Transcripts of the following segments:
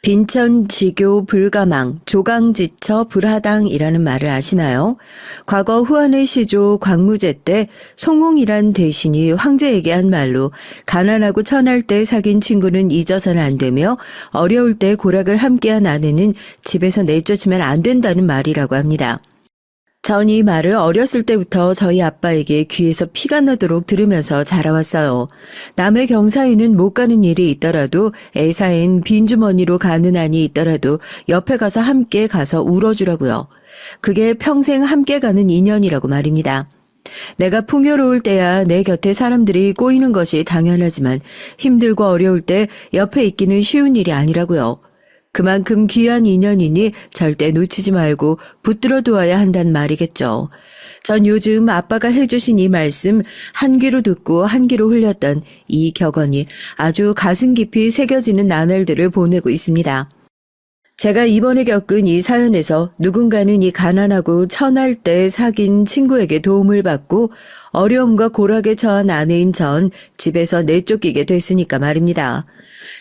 빈천지교 불가망, 조강지처 불하당이라는 말을 아시나요? 과거 후한의 시조 광무제 때 송홍이란 대신이 황제에게 한 말로 가난하고 천할 때 사귄 친구는 잊어서는 안 되며 어려울 때 고락을 함께한 아내는 집에서 내쫓으면 안 된다는 말이라고 합니다. 전 이 말을 어렸을 때부터 저희 아빠에게 귀에서 피가 나도록 들으면서 자라왔어요. 남의 경사에는 못 가는 일이 있더라도 애사엔 빈주머니로 가는 안이 있더라도 옆에 가서 함께 가서 울어주라고요. 그게 평생 함께 가는 인연이라고 말입니다. 내가 풍요로울 때야 내 곁에 사람들이 꼬이는 것이 당연하지만 힘들고 어려울 때 옆에 있기는 쉬운 일이 아니라고요. 그만큼 귀한 인연이니 절대 놓치지 말고 붙들어 두어야 한단 말이겠죠. 전 요즘 아빠가 해주신 이 말씀 한 귀로 듣고 한 귀로 흘렸던 이 격언이 아주 가슴 깊이 새겨지는 나날들을 보내고 있습니다. 제가 이번에 겪은 이 사연에서 누군가는 이 가난하고 천할 때 사귄 친구에게 도움을 받고 어려움과 고락에 처한 아내인 전 집에서 내쫓기게 됐으니까 말입니다.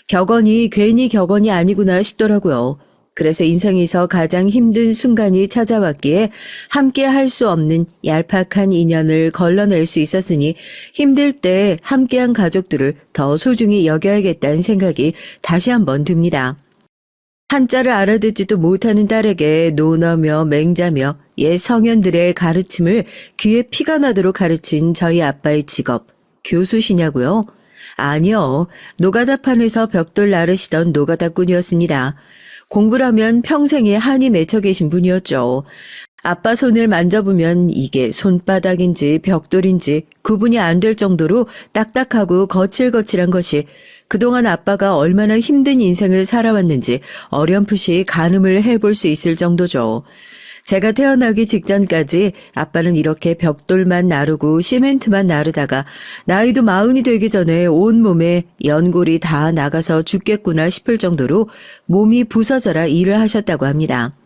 격언이 괜히 격언이 아니구나 싶더라고요. 그래서 인생에서 가장 힘든 순간이 찾아왔기에 함께 할 수 없는 얄팍한 인연을 걸러낼 수 있었으니 힘들 때 함께한 가족들을 더 소중히 여겨야겠다는 생각이 다시 한번 듭니다. 한자를 알아듣지도 못하는 딸에게 논어며 맹자며 옛 성현들의 가르침을 귀에 피가 나도록 가르친 저희 아빠의 직업, 교수시냐고요? 아니요. 노가다판에서 벽돌 나르시던 노가다꾼이었습니다. 공부라면 평생에 한이 맺혀 계신 분이었죠. 아빠 손을 만져보면 이게 손바닥인지 벽돌인지 구분이 안 될 정도로 딱딱하고 거칠거칠한 것이 그동안 아빠가 얼마나 힘든 인생을 살아왔는지 어렴풋이 가늠을 해볼 수 있을 정도죠. 제가 태어나기 직전까지 아빠는 이렇게 벽돌만 나르고 시멘트만 나르다가 나이도 40이 되기 전에 온몸에 연골이 다 나가서 죽겠구나 싶을 정도로 몸이 부서져라 일을 하셨다고 합니다.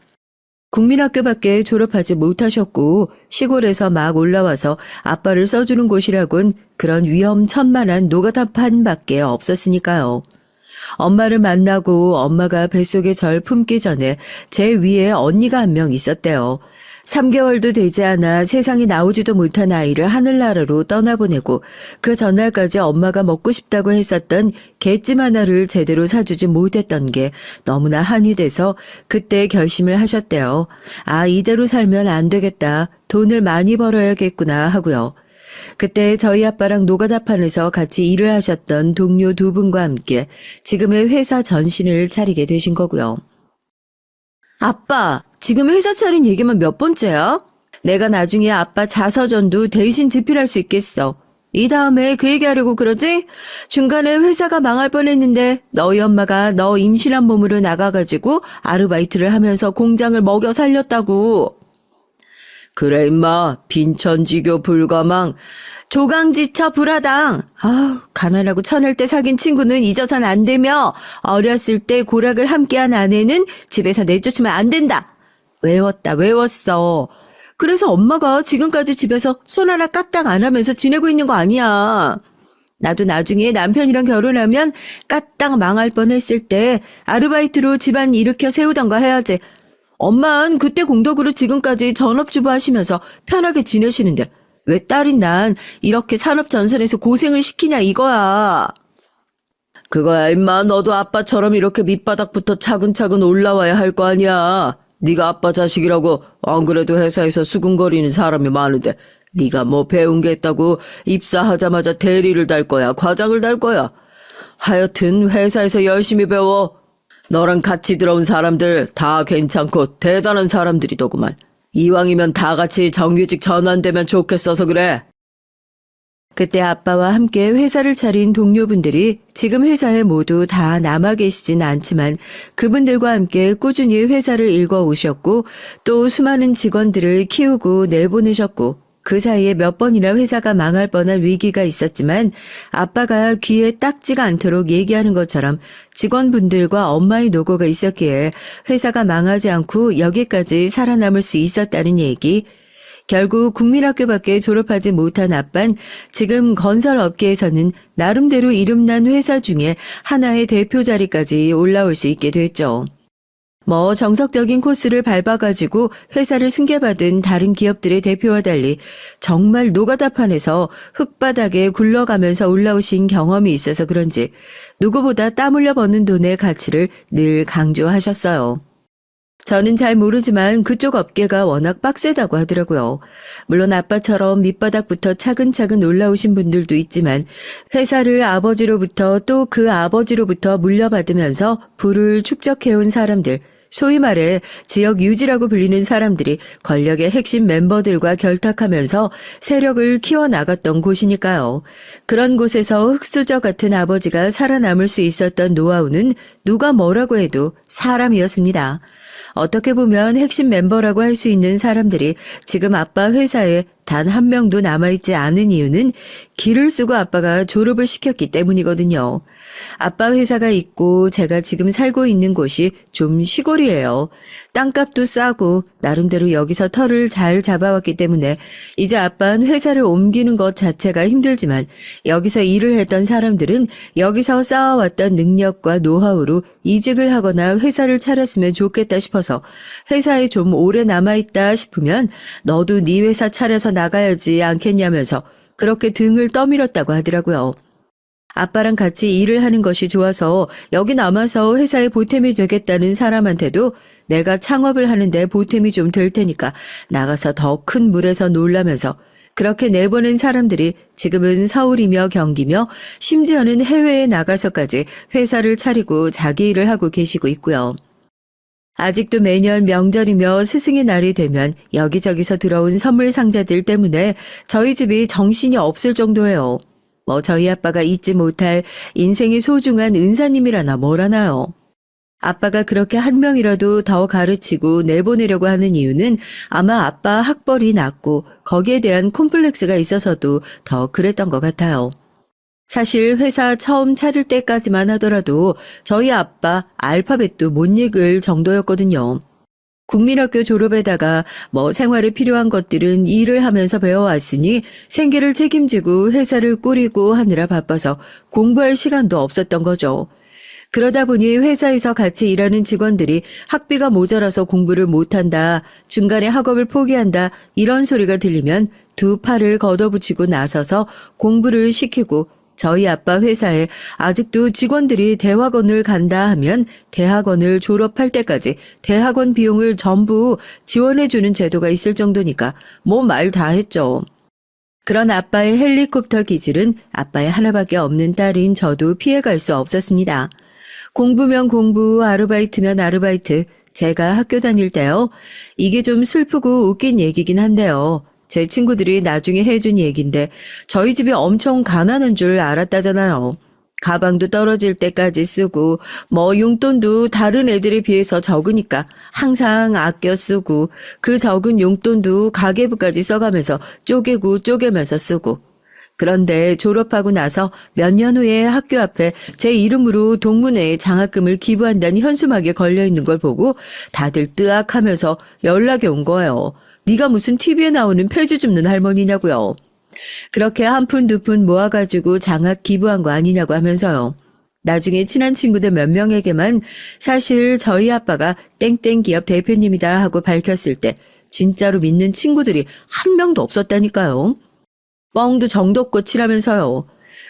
국민학교밖에 졸업하지 못하셨고 시골에서 막 올라와서 아빠를 써주는 곳이라곤 그런 위험천만한 노가다판밖에 없었으니까요. 엄마를 만나고 엄마가 뱃속에 절 품기 전에 제 위에 언니가 한 명 있었대요. 3개월도 되지 않아 세상에 나오지도 못한 아이를 하늘나라로 떠나보내고 그 전날까지 엄마가 먹고 싶다고 했었던 갯찜 하나를 제대로 사주지 못했던 게 너무나 한이 돼서 그때 결심을 하셨대요. 아, 이대로 살면 안 되겠다. 돈을 많이 벌어야겠구나 하고요. 그때 저희 아빠랑 노가다판에서 같이 일을 하셨던 동료 두 분과 함께 지금의 회사 전신을 차리게 되신 거고요. 아빠, 지금 회사 차린 얘기만 몇 번째야? 내가 나중에 아빠 자서전도 대신 집필할 수 있겠어. 이 다음에 그 얘기하려고 그러지? 중간에 회사가 망할 뻔했는데 너희 엄마가 너 임신한 몸으로 나가가지고 아르바이트를 하면서 공장을 먹여 살렸다고. 그래 임마, 빈천지교 불가망, 조강지처 불하당. 가난하고 천할 때 사귄 친구는 잊어선 안 되며 어렸을 때 고락을 함께한 아내는 집에서 내쫓으면 안 된다. 외웠어. 그래서 엄마가 지금까지 집에서 손 하나 까딱 안 하면서 지내고 있는 거 아니야. 나도 나중에 남편이랑 결혼하면 까딱 망할 뻔했을 때 아르바이트로 집안 일으켜 세우던가 해야지. 엄마는 그때 공덕으로 지금까지 전업주부 하시면서 편하게 지내시는데 왜 딸인 난 이렇게 산업전선에서 고생을 시키냐 이거야. 그거야 임마, 너도 아빠처럼 이렇게 밑바닥부터 차근차근 올라와야 할 거 아니야. 네가 아빠 자식이라고 안 그래도 회사에서 수군거리는 사람이 많은데 네가 뭐 배운 게 있다고 입사하자마자 대리를 달 거야, 과장을 달 거야. 하여튼 회사에서 열심히 배워. 너랑 같이 들어온 사람들 다 괜찮고 대단한 사람들이더구만. 이왕이면 다 같이 정규직 전환되면 좋겠어서 그래. 그때 아빠와 함께 회사를 차린 동료분들이 지금 회사에 모두 다 남아 계시진 않지만 그분들과 함께 꾸준히 회사를 일궈오셨고 또 수많은 직원들을 키우고 내보내셨고 그 사이에 몇 번이나 회사가 망할 뻔한 위기가 있었지만 아빠가 귀에 딱지가 않도록 얘기하는 것처럼 직원분들과 엄마의 노고가 있었기에 회사가 망하지 않고 여기까지 살아남을 수 있었다는 얘기. 결국 국민학교밖에 졸업하지 못한 아빤 지금 건설업계에서는 나름대로 이름난 회사 중에 하나의 대표 자리까지 올라올 수 있게 됐죠. 정석적인 코스를 밟아가지고 회사를 승계받은 다른 기업들의 대표와 달리 정말 노가다판에서 흙바닥에 굴러가면서 올라오신 경험이 있어서 그런지 누구보다 땀 흘려 버는 돈의 가치를 늘 강조하셨어요. 저는 잘 모르지만 그쪽 업계가 워낙 빡세다고 하더라고요. 물론 아빠처럼 밑바닥부터 차근차근 올라오신 분들도 있지만 회사를 아버지로부터 또 그 아버지로부터 물려받으면서 부를 축적해온 사람들, 소위 말해 지역 유지라고 불리는 사람들이 권력의 핵심 멤버들과 결탁하면서 세력을 키워나갔던 곳이니까요. 그런 곳에서 흙수저 같은 아버지가 살아남을 수 있었던 노하우는 누가 뭐라고 해도 사람이었습니다. 어떻게 보면 핵심 멤버라고 할 수 있는 사람들이 지금 아빠 회사에 단 한 명도 남아있지 않은 이유는 기를 쓰고 아빠가 졸업을 시켰기 때문이거든요. 아빠 회사가 있고 제가 지금 살고 있는 곳이 좀 시골이에요. 땅값도 싸고 나름대로 여기서 털을 잘 잡아왔기 때문에 이제 아빠는 회사를 옮기는 것 자체가 힘들지만 여기서 일을 했던 사람들은 여기서 쌓아왔던 능력과 노하우로 이직을 하거나 회사를 차렸으면 좋겠다 싶어서 회사에 좀 오래 남아있다 싶으면 너도 네 회사 차려서 나가야지 않겠냐면서 그렇게 등을 떠밀었다고 하더라고요. 아빠랑 같이 일을 하는 것이 좋아서 여기 남아서 회사에 보탬이 되겠다는 사람한테도 내가 창업을 하는데 보탬이 좀 될 테니까 나가서 더 큰 물에서 놀라면서 그렇게 내보낸 사람들이 지금은 서울이며 경기며 심지어는 해외에 나가서까지 회사를 차리고 자기 일을 하고 계시고 있고요. 아직도 매년 명절이며 스승의 날이 되면 여기저기서 들어온 선물 상자들 때문에 저희 집이 정신이 없을 정도예요. 저희 아빠가 잊지 못할 인생의 소중한 은사님이라나 뭐라나요. 아빠가 그렇게 한 명이라도 더 가르치고 내보내려고 하는 이유는 아마 아빠 학벌이 낮고 거기에 대한 콤플렉스가 있어서도 더 그랬던 것 같아요. 사실 회사 처음 차릴 때까지만 하더라도 저희 아빠 알파벳도 못 읽을 정도였거든요. 국민학교 졸업에다가 생활에 필요한 것들은 일을 하면서 배워왔으니 생계를 책임지고 회사를 꾸리고 하느라 바빠서 공부할 시간도 없었던 거죠. 그러다 보니 회사에서 같이 일하는 직원들이 학비가 모자라서 공부를 못한다, 중간에 학업을 포기한다 이런 소리가 들리면 두 팔을 걷어붙이고 나서서 공부를 시키고 저희 아빠 회사에 아직도 직원들이 대학원을 간다 하면 대학원을 졸업할 때까지 대학원 비용을 전부 지원해주는 제도가 있을 정도니까 말 다 했죠. 그런 아빠의 헬리콥터 기질은 아빠의 하나밖에 없는 딸인 저도 피해갈 수 없었습니다. 공부면 공부, 아르바이트면 아르바이트. 제가 학교 다닐 때요. 이게 좀 슬프고 웃긴 얘기긴 한데요. 제 친구들이 나중에 해준 얘긴데 저희 집이 엄청 가난한 줄 알았다잖아요. 가방도 떨어질 때까지 쓰고 용돈도 다른 애들에 비해서 적으니까 항상 아껴 쓰고 그 적은 용돈도 가계부까지 써가면서 쪼개고 쪼개면서 쓰고 그런데 졸업하고 나서 몇 년 후에 학교 앞에 제 이름으로 동문회에 장학금을 기부한다는 현수막에 걸려있는 걸 보고 다들 뜨악하면서 연락이 온 거예요. 네가 무슨 TV에 나오는 폐지 줍는 할머니냐고요. 그렇게 한 푼 두 푼 모아가지고 장학 기부한 거 아니냐고 하면서요. 나중에 친한 친구들 몇 명에게만 사실 저희 아빠가 땡땡 기업 대표님이다 하고 밝혔을 때 진짜로 믿는 친구들이 한 명도 없었다니까요. 뻥도 정도껏 치라면서요.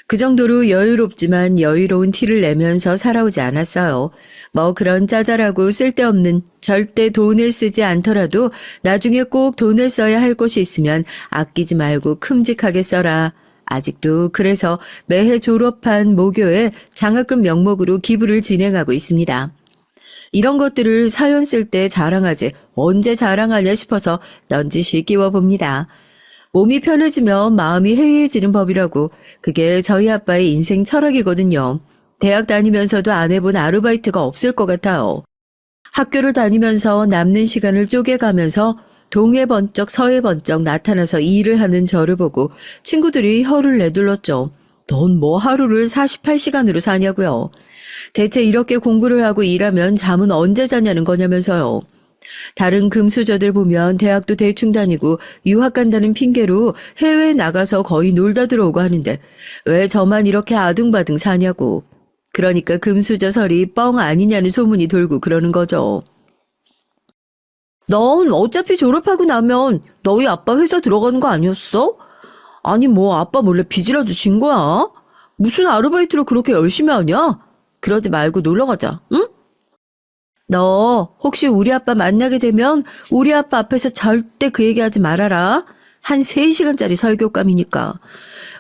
그 정도로 여유롭지만 여유로운 티를 내면서 살아오지 않았어요. 그런 짜잘하고 쓸데없는 절대 돈을 쓰지 않더라도 나중에 꼭 돈을 써야 할 곳이 있으면 아끼지 말고 큼직하게 써라. 아직도 그래서 매해 졸업한 모교에 장학금 명목으로 기부를 진행하고 있습니다. 이런 것들을 사연 쓸 때 자랑하지 언제 자랑하냐 싶어서 넌지시 끼워봅니다. 몸이 편해지면 마음이 해이해지는 법이라고 그게 저희 아빠의 인생 철학이거든요. 대학 다니면서도 안 해본 아르바이트가 없을 것 같아요. 학교를 다니면서 남는 시간을 쪼개가면서 동해 번쩍 서해 번쩍 나타나서 일을 하는 저를 보고 친구들이 혀를 내둘렀죠. 넌 하루를 48시간으로 사냐고요. 대체 이렇게 공부를 하고 일하면 잠은 언제 자냐는 거냐면서요. 다른 금수저들 보면 대학도 대충 다니고 유학 간다는 핑계로 해외에 나가서 거의 놀다 들어오고 하는데 왜 저만 이렇게 아등바등 사냐고. 그러니까 금수저 설이 뻥 아니냐는 소문이 돌고 그러는 거죠. 넌 어차피 졸업하고 나면 너희 아빠 회사 들어가는 거 아니었어? 아니 뭐 아빠 몰래 빚이라도 진 거야? 무슨 아르바이트로 그렇게 열심히 하냐? 그러지 말고 놀러 가자, 응? 너 혹시 우리 아빠 만나게 되면 우리 아빠 앞에서 절대 그 얘기하지 말아라. 한 3시간짜리 설교감이니까.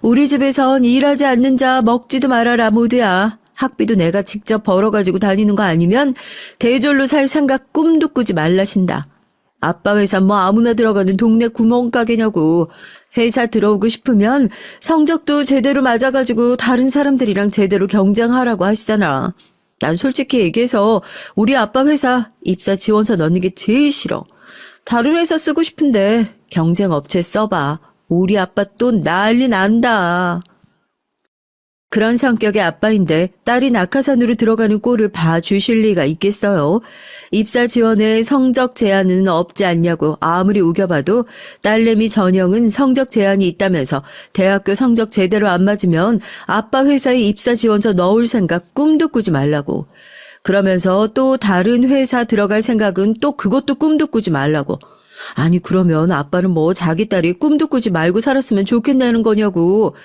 우리 집에선 일하지 않는 자 먹지도 말아라 모두야. 학비도 내가 직접 벌어가지고 다니는 거 아니면 대졸로 살 생각 꿈도 꾸지 말라신다. 아빠 회사 뭐 아무나 들어가는 동네 구멍가게냐고. 회사 들어오고 싶으면 성적도 제대로 맞아가지고 다른 사람들이랑 제대로 경쟁하라고 하시잖아. 난 솔직히 얘기해서 우리 아빠 회사 입사 지원서 넣는 게 제일 싫어. 다른 회사 쓰고 싶은데 경쟁 업체 써봐. 우리 아빠 또 난리 난다. 그런 성격의 아빠인데 딸이 낙하산으로 들어가는 꼴을 봐주실 리가 있겠어요. 입사 지원에 성적 제한은 없지 않냐고 아무리 우겨봐도 딸내미 전영은 성적 제한이 있다면서 대학교 성적 제대로 안 맞으면 아빠 회사에 입사 지원서 넣을 생각 꿈도 꾸지 말라고. 그러면서 또 다른 회사 들어갈 생각은 또 그것도 꿈도 꾸지 말라고. 아니 그러면 아빠는 뭐 자기 딸이 꿈도 꾸지 말고 살았으면 좋겠다는 거냐고.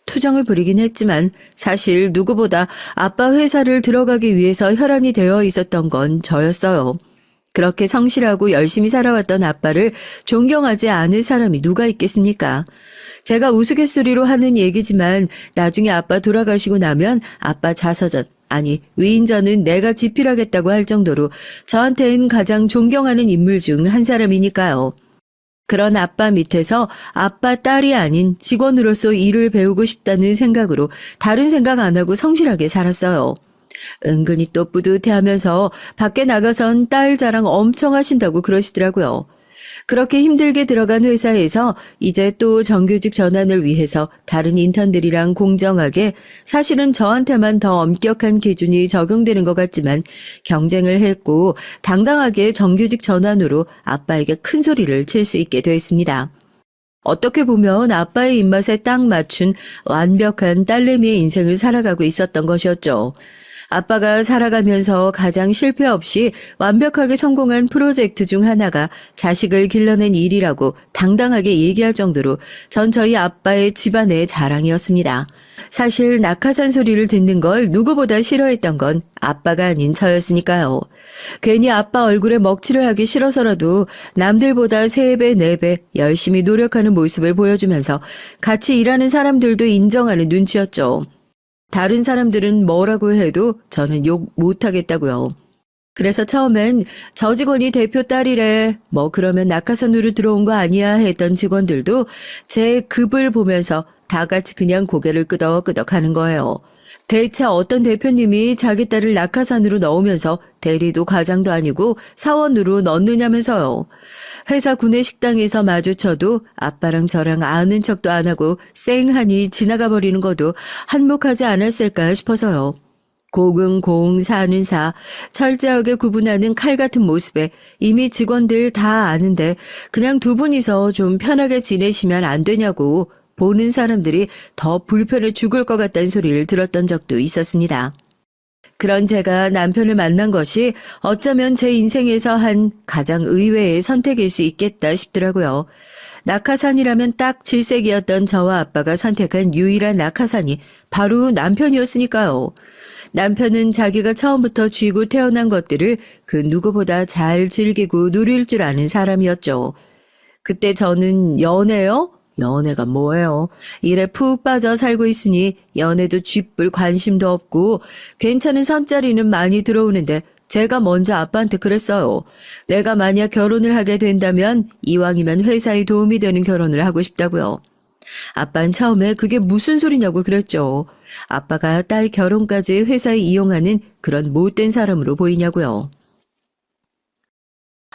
투정을 부리긴 했지만 사실 누구보다 아빠 회사를 들어가기 위해서 혈안이 되어 있었던 건 저였어요. 그렇게 성실하고 열심히 살아왔던 아빠를 존경하지 않을 사람이 누가 있겠습니까? 제가 우스갯소리로 하는 얘기지만 나중에 아빠 돌아가시고 나면 아빠 자서전, 아니 위인전은 내가 집필하겠다고 할 정도로 저한테는 가장 존경하는 인물 중 한 사람이니까요. 그런 아빠 밑에서 아빠 딸이 아닌 직원으로서 일을 배우고 싶다는 생각으로 다른 생각 안 하고 성실하게 살았어요. 은근히 또 뿌듯해하면서 밖에 나가선 딸 자랑 엄청 하신다고 그러시더라고요. 그렇게 힘들게 들어간 회사에서 이제 또 정규직 전환을 위해서 다른 인턴들이랑 공정하게 사실은 저한테만 더 엄격한 기준이 적용되는 것 같지만 경쟁을 했고 당당하게 정규직 전환으로 아빠에게 큰 소리를 칠 수 있게 됐습니다. 어떻게 보면 아빠의 입맛에 딱 맞춘 완벽한 딸내미의 인생을 살아가고 있었던 것이었죠. 아빠가 살아가면서 가장 실패 없이 완벽하게 성공한 프로젝트 중 하나가 자식을 길러낸 일이라고 당당하게 얘기할 정도로 전 저희 아빠의 집안의 자랑이었습니다. 사실 낙하산 소리를 듣는 걸 누구보다 싫어했던 건 아빠가 아닌 저였으니까요. 괜히 아빠 얼굴에 먹칠을 하기 싫어서라도 남들보다 3배, 4배 열심히 노력하는 모습을 보여주면서 같이 일하는 사람들도 인정하는 눈치였죠. 다른 사람들은 뭐라고 해도 저는 욕 못하겠다고요. 그래서 처음엔 저 직원이 대표 딸이래, 뭐 그러면 낙하산으로 들어온 거 아니야 했던 직원들도 제 급을 보면서 다 같이 그냥 고개를 끄덕끄덕 하는 거예요. 대체 어떤 대표님이 자기 딸을 낙하산으로 넣으면서 대리도 과장도 아니고 사원으로 넣느냐면서요. 회사 구내식당에서 마주쳐도 아빠랑 저랑 아는 척도 안 하고 쌩하니 지나가 버리는 것도 한몫하지 않았을까 싶어서요. 공은 공, 사는 사, 철저하게 구분하는 칼 같은 모습에 이미 직원들 다 아는데 그냥 두 분이서 좀 편하게 지내시면 안 되냐고 보는 사람들이 더 불편해 죽을 것 같다는 소리를 들었던 적도 있었습니다. 그런 제가 남편을 만난 것이 어쩌면 제 인생에서 한 가장 의외의 선택일 수 있겠다 싶더라고요. 낙하산이라면 딱 질색이었던 저와 아빠가 선택한 유일한 낙하산이 바로 남편이었으니까요. 남편은 자기가 처음부터 쥐고 태어난 것들을 그 누구보다 잘 즐기고 누릴 줄 아는 사람이었죠. 그때 저는 연애요? 연애가 뭐예요? 일에 푹 빠져 살고 있으니 연애도 쥐뿔 관심도 없고 괜찮은 선자리는 많이 들어오는데 제가 먼저 아빠한테 그랬어요. 내가 만약 결혼을 하게 된다면 이왕이면 회사에 도움이 되는 결혼을 하고 싶다고요. 아빠는 처음에 그게 무슨 소리냐고 그랬죠. 아빠가 딸 결혼까지 회사에 이용하는 그런 못된 사람으로 보이냐고요.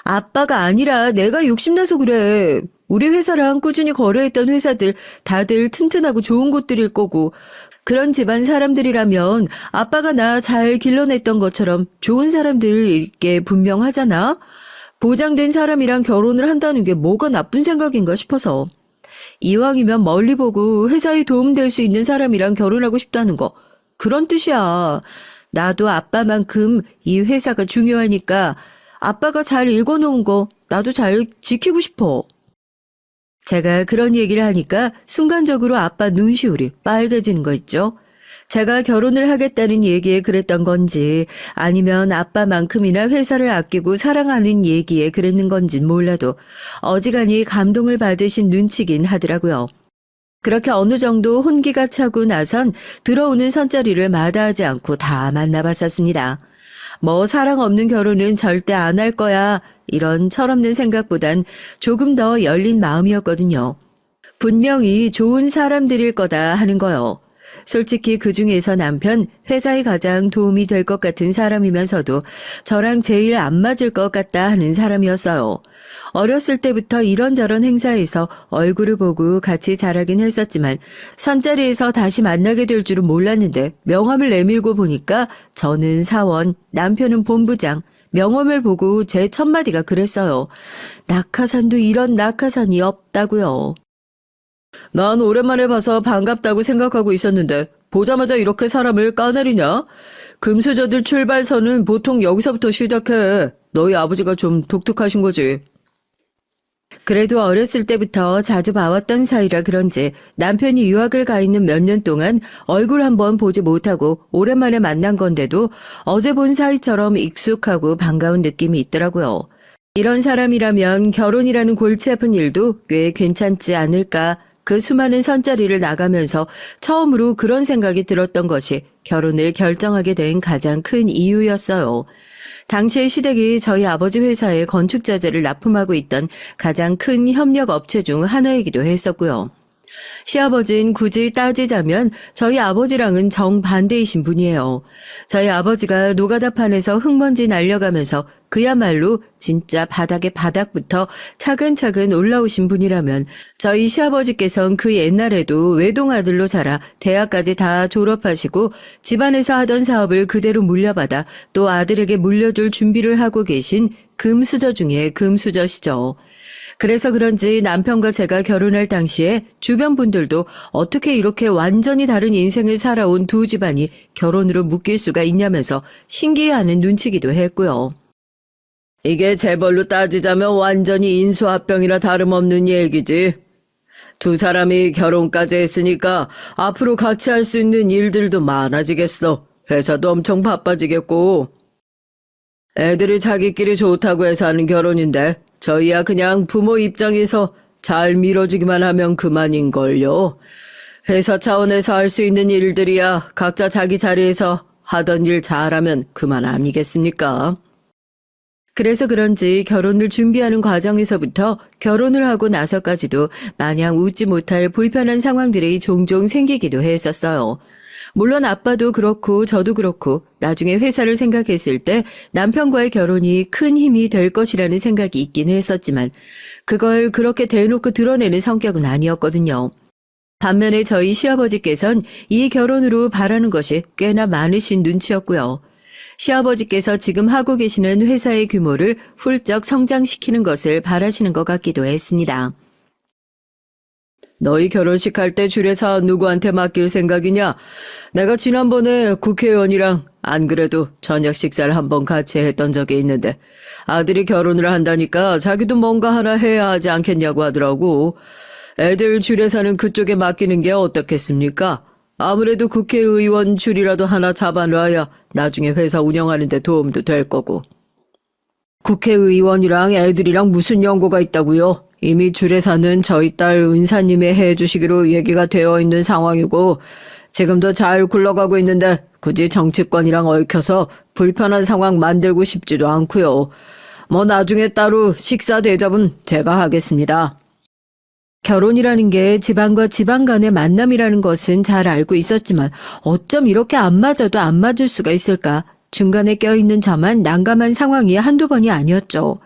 아빠가 아니라 내가 욕심나서 그래. 우리 회사랑 꾸준히 거래했던 회사들 다들 튼튼하고 좋은 곳들일 거고 그런 집안 사람들이라면 아빠가 나 잘 길러냈던 것처럼 좋은 사람들일 게 분명하잖아. 보장된 사람이랑 결혼을 한다는 게 뭐가 나쁜 생각인가 싶어서. 이왕이면 멀리 보고 회사에 도움될 수 있는 사람이랑 결혼하고 싶다는 거. 그런 뜻이야. 나도 아빠만큼 이 회사가 중요하니까 아빠가 잘 읽어놓은 거 나도 잘 지키고 싶어. 제가 그런 얘기를 하니까 순간적으로 아빠 눈시울이 빨개지는 거 있죠. 제가 결혼을 하겠다는 얘기에 그랬던 건지 아니면 아빠만큼이나 회사를 아끼고 사랑하는 얘기에 그랬는 건진 몰라도 어지간히 감동을 받으신 눈치긴 하더라고요. 그렇게 어느 정도 혼기가 차고 나선 들어오는 선자리를 마다하지 않고 다 만나봤었습니다. 뭐 사랑 없는 결혼은 절대 안 할 거야 이런 철없는 생각보단 조금 더 열린 마음이었거든요. 분명히 좋은 사람들일 거다 하는 거요. 솔직히 그중에서 남편 회사에 가장 도움이 될 것 같은 사람이면서도 저랑 제일 안 맞을 것 같다 하는 사람이었어요. 어렸을 때부터 이런저런 행사에서 얼굴을 보고 같이 자라긴 했었지만 선자리에서 다시 만나게 될 줄은 몰랐는데 명함을 내밀고 보니까 저는 사원, 남편은 본부장, 명함을 보고 제 첫마디가 그랬어요. 낙하산도 이런 낙하산이 없다고요. 난 오랜만에 봐서 반갑다고 생각하고 있었는데 보자마자 이렇게 사람을 까내리냐? 금수저들 출발선은 보통 여기서부터 시작해. 너희 아버지가 좀 독특하신 거지. 그래도 어렸을 때부터 자주 봐왔던 사이라 그런지 남편이 유학을 가 있는 몇 년 동안 얼굴 한번 보지 못하고 오랜만에 만난 건데도 어제 본 사이처럼 익숙하고 반가운 느낌이 있더라고요. 이런 사람이라면 결혼이라는 골치 아픈 일도 꽤 괜찮지 않을까. 그 수많은 선자리를 나가면서 처음으로 그런 생각이 들었던 것이 결혼을 결정하게 된 가장 큰 이유였어요. 당시의 시댁이 저희 아버지 회사에 건축자재를 납품하고 있던 가장 큰 협력 업체 중 하나이기도 했었고요. 시아버지는 굳이 따지자면 저희 아버지랑은 정반대이신 분이에요. 저희 아버지가 노가다판에서 흙먼지 날려가면서 그야말로 진짜 바닥의 바닥부터 차근차근 올라오신 분이라면 저희 시아버지께서는 그 옛날에도 외동아들로 자라 대학까지 다 졸업하시고 집안에서 하던 사업을 그대로 물려받아 또 아들에게 물려줄 준비를 하고 계신 금수저 중에 금수저시죠. 그래서 그런지 남편과 제가 결혼할 당시에 주변 분들도 어떻게 이렇게 완전히 다른 인생을 살아온 두 집안이 결혼으로 묶일 수가 있냐면서 신기해하는 눈치기도 했고요. 이게 재벌로 따지자면 완전히 인수합병이라 다름없는 얘기지. 두 사람이 결혼까지 했으니까 앞으로 같이 할 수 있는 일들도 많아지겠어. 회사도 엄청 바빠지겠고. 애들이 자기끼리 좋다고 해서 하는 결혼인데 저희야 그냥 부모 입장에서 잘 밀어주기만 하면 그만인걸요. 회사 차원에서 할 수 있는 일들이야 각자 자기 자리에서 하던 일 잘하면 그만 아니겠습니까? 그래서 그런지 결혼을 준비하는 과정에서부터 결혼을 하고 나서까지도 마냥 웃지 못할 불편한 상황들이 종종 생기기도 했었어요. 물론 아빠도 그렇고 저도 그렇고 나중에 회사를 생각했을 때 남편과의 결혼이 큰 힘이 될 것이라는 생각이 있긴 했었지만 그걸 그렇게 대놓고 드러내는 성격은 아니었거든요. 반면에 저희 시아버지께서는 이 결혼으로 바라는 것이 꽤나 많으신 눈치였고요. 시아버지께서 지금 하고 계시는 회사의 규모를 훌쩍 성장시키는 것을 바라시는 것 같기도 했습니다. 너희 결혼식 할 때 주례사 누구한테 맡길 생각이냐? 내가 지난번에 국회의원이랑 안 그래도 저녁 식사를 한번 같이 했던 적이 있는데 아들이 결혼을 한다니까 자기도 뭔가 하나 해야 하지 않겠냐고 하더라고. 애들 주례사는 그쪽에 맡기는 게 어떻겠습니까? 아무래도 국회의원 줄이라도 하나 잡아놔야 나중에 회사 운영하는 데 도움도 될 거고. 국회의원이랑 애들이랑 무슨 연고가 있다고요? 이미 주례사는 저희 딸 은사님이 해주시기로 얘기가 되어 있는 상황이고 지금도 잘 굴러가고 있는데 굳이 정치권이랑 얽혀서 불편한 상황 만들고 싶지도 않고요. 뭐 나중에 따로 식사 대접은 제가 하겠습니다. 결혼이라는 게 집안과 집안 간의 만남이라는 것은 잘 알고 있었지만 어쩜 이렇게 안 맞아도 안 맞을 수가 있을까? 중간에 껴있는 저만 난감한 상황이 한두 번이 아니었죠.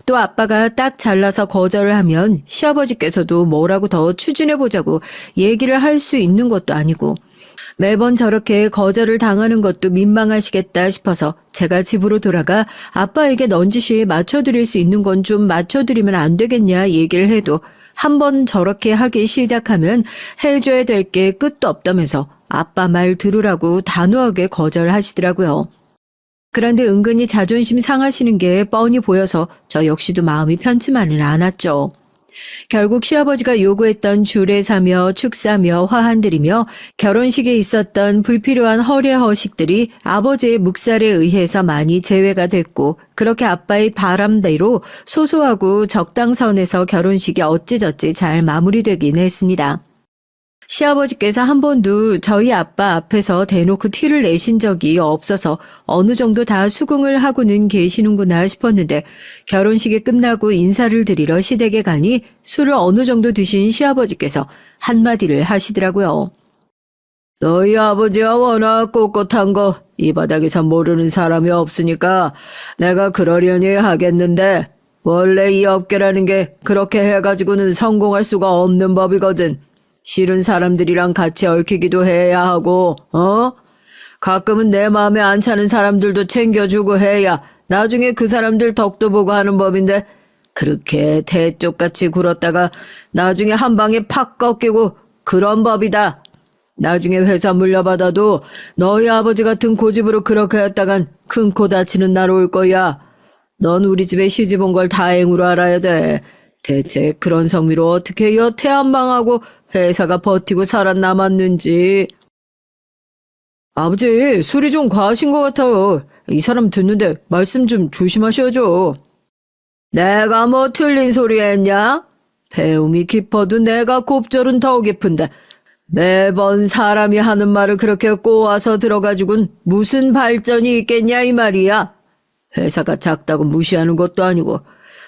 또 아빠가 딱 잘라서 거절을 하면 시아버지께서도 뭐라고 더 추진해보자고 얘기를 할 수 있는 것도 아니고 매번 저렇게 거절을 당하는 것도 민망하시겠다 싶어서 제가 집으로 돌아가 아빠에게 넌지시 맞춰드릴 수 있는 건 좀 맞춰드리면 안 되겠냐 얘기를 해도 한 번 저렇게 하기 시작하면 해줘야 될 게 끝도 없다면서 아빠 말 들으라고 단호하게 거절하시더라고요. 그런데 은근히 자존심 상하시는 게 뻔히 보여서 저 역시도 마음이 편치만은 않았죠. 결국 시아버지가 요구했던 주례사며 축사며 화한들이며 결혼식에 있었던 불필요한 허례허식들이 아버지의 묵살에 의해서 많이 제외가 됐고 그렇게 아빠의 바람대로 소소하고 적당선에서 결혼식이 어찌저찌 잘 마무리되긴 했습니다. 시아버지께서 한 번도 저희 아빠 앞에서 대놓고 티를 내신 적이 없어서 어느 정도 다 수긍을 하고는 계시는구나 싶었는데 결혼식이 끝나고 인사를 드리러 시댁에 가니 술을 어느 정도 드신 시아버지께서 한마디를 하시더라고요. 너희 아버지가 워낙 꼿꼿한 거 이 바닥에서 모르는 사람이 없으니까 내가 그러려니 하겠는데 원래 이 업계라는 게 그렇게 해가지고는 성공할 수가 없는 법이거든. 싫은 사람들이랑 같이 얽히기도 해야 하고, 가끔은 내 마음에 안 차는 사람들도 챙겨주고 해야 나중에 그 사람들 덕도 보고 하는 법인데 그렇게 대쪽같이 굴었다가 나중에 한 방에 팍 꺾이고 그런 법이다. 나중에 회사 물려받아도 너희 아버지 같은 고집으로 그렇게 했다간 큰 코 다치는 날 올 거야. 넌 우리 집에 시집 온 걸 다행으로 알아야 돼. 대체 그런 성미로 어떻게 여태 안 망하고 회사가 버티고 살아남았는지. 아버지, 술이 좀 과하신 것 같아요. 이 사람 듣는데 말씀 좀 조심하셔야죠. 내가 뭐 틀린 소리 했냐? 배움이 깊어도 내가 곱절은 더 깊은데 매번 사람이 하는 말을 그렇게 꼬아서 들어가지고는 무슨 발전이 있겠냐 이 말이야. 회사가 작다고 무시하는 것도 아니고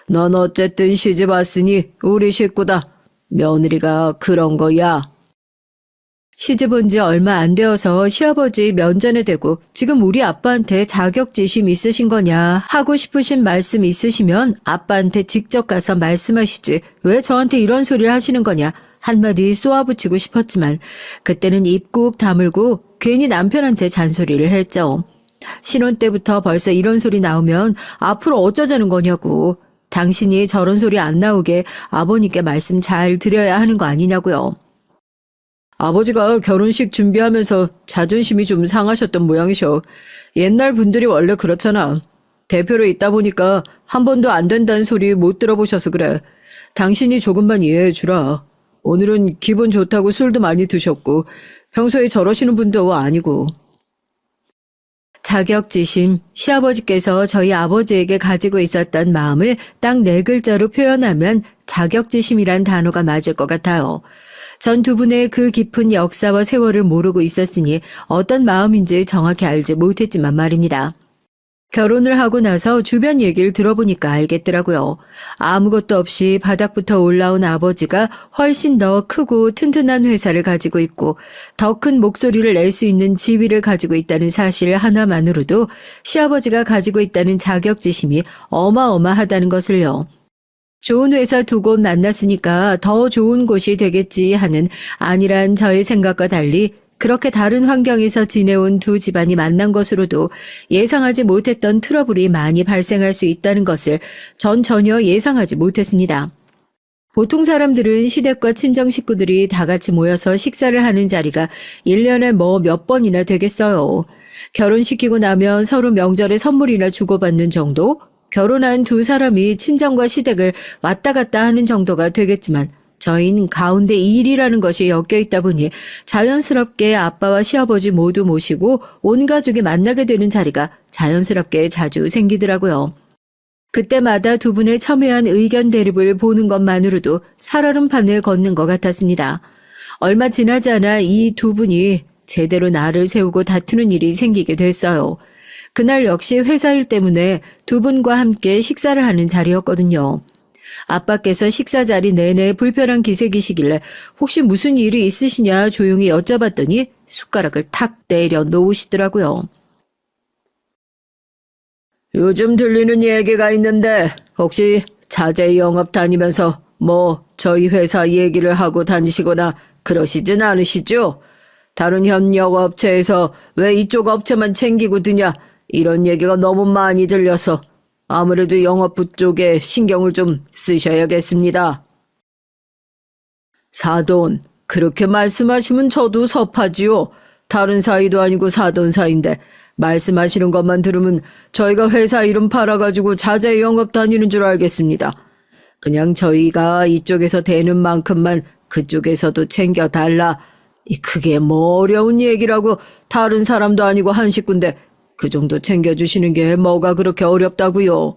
넌 어쨌든 시집 왔으니 우리 식구다. 며느리가 그런 거야. 시집 온 지 얼마 안 되어서 시아버지 면전에 대고 지금 우리 아빠한테 자격지심 있으신 거냐 하고 싶으신 말씀 있으시면 아빠한테 직접 가서 말씀하시지 왜 저한테 이런 소리를 하시는 거냐 한마디 쏘아붙이고 싶었지만 그때는 입 꾹 다물고 괜히 남편한테 잔소리를 했죠. 신혼 때부터 벌써 이런 소리 나오면 앞으로 어쩌자는 거냐고. 당신이 저런 소리 안 나오게 아버님께 말씀 잘 드려야 하는 거 아니냐고요. 아버지가 결혼식 준비하면서 자존심이 좀 상하셨던 모양이셔. 옛날 분들이 원래 그렇잖아. 대표로 있다 보니까 한 번도 안 된다는 소리 못 들어보셔서 그래. 당신이 조금만 이해해 주라. 오늘은 기분 좋다고 술도 많이 드셨고 평소에 저러시는 분도 아니고. 자격지심, 시아버지께서 저희 아버지에게 가지고 있었던 마음을 딱 4글자로 표현하면 자격지심이란 단어가 맞을 것 같아요. 전 두 분의 그 깊은 역사와 세월을 모르고 있었으니 어떤 마음인지 정확히 알지 못했지만 말입니다. 결혼을 하고 나서 주변 얘기를 들어보니까 알겠더라고요. 아무것도 없이 바닥부터 올라온 아버지가 훨씬 더 크고 튼튼한 회사를 가지고 있고 더 큰 목소리를 낼 수 있는 지위를 가지고 있다는 사실 하나만으로도 시아버지가 가지고 있다는 자격지심이 어마어마하다는 것을요. 좋은 회사 두 곳 만났으니까 더 좋은 곳이 되겠지 하는 안일한 저의 생각과 달리 그렇게 다른 환경에서 지내온 두 집안이 만난 것으로도 예상하지 못했던 트러블이 많이 발생할 수 있다는 것을 전 전혀 예상하지 못했습니다. 보통 사람들은 시댁과 친정 식구들이 다 같이 모여서 식사를 하는 자리가 1년에 뭐 몇 번이나 되겠어요. 결혼시키고 나면 서로 명절에 선물이나 주고받는 정도? 결혼한 두 사람이 친정과 시댁을 왔다 갔다 하는 정도가 되겠지만 저희는 가운데 일이라는 것이 엮여있다 보니 자연스럽게 아빠와 시아버지 모두 모시고 온 가족이 만나게 되는 자리가 자연스럽게 자주 생기더라고요. 그때마다 두 분의 첨예한 의견 대립을 보는 것만으로도 살얼음판을 걷는 것 같았습니다. 얼마 지나지 않아 이 두 분이 제대로 날을 세우고 다투는 일이 생기게 됐어요. 그날 역시 회사 일 때문에 두 분과 함께 식사를 하는 자리였거든요. 아빠께서 식사 자리 내내 불편한 기색이시길래 혹시 무슨 일이 있으시냐 조용히 여쭤봤더니 숟가락을 탁 내려 놓으시더라고요. 요즘 들리는 얘기가 있는데 혹시 자재 영업 다니면서 뭐 저희 회사 얘기를 하고 다니시거나 그러시진 않으시죠? 다른 현역 업체에서 왜 이쪽 업체만 챙기고 드냐 이런 얘기가 너무 많이 들려서 아무래도 영업부 쪽에 신경을 좀 쓰셔야겠습니다. 사돈, 그렇게 말씀하시면 저도 섭하지요. 다른 사이도 아니고 사돈 사이인데 말씀하시는 것만 들으면 저희가 회사 이름 팔아가지고 자재 영업 다니는 줄 알겠습니다. 그냥 저희가 이쪽에서 되는 만큼만 그쪽에서도 챙겨달라. 그게 뭐 어려운 얘기라고. 다른 사람도 아니고 한 식구인데 그 정도 챙겨주시는 게 뭐가 그렇게 어렵다고요.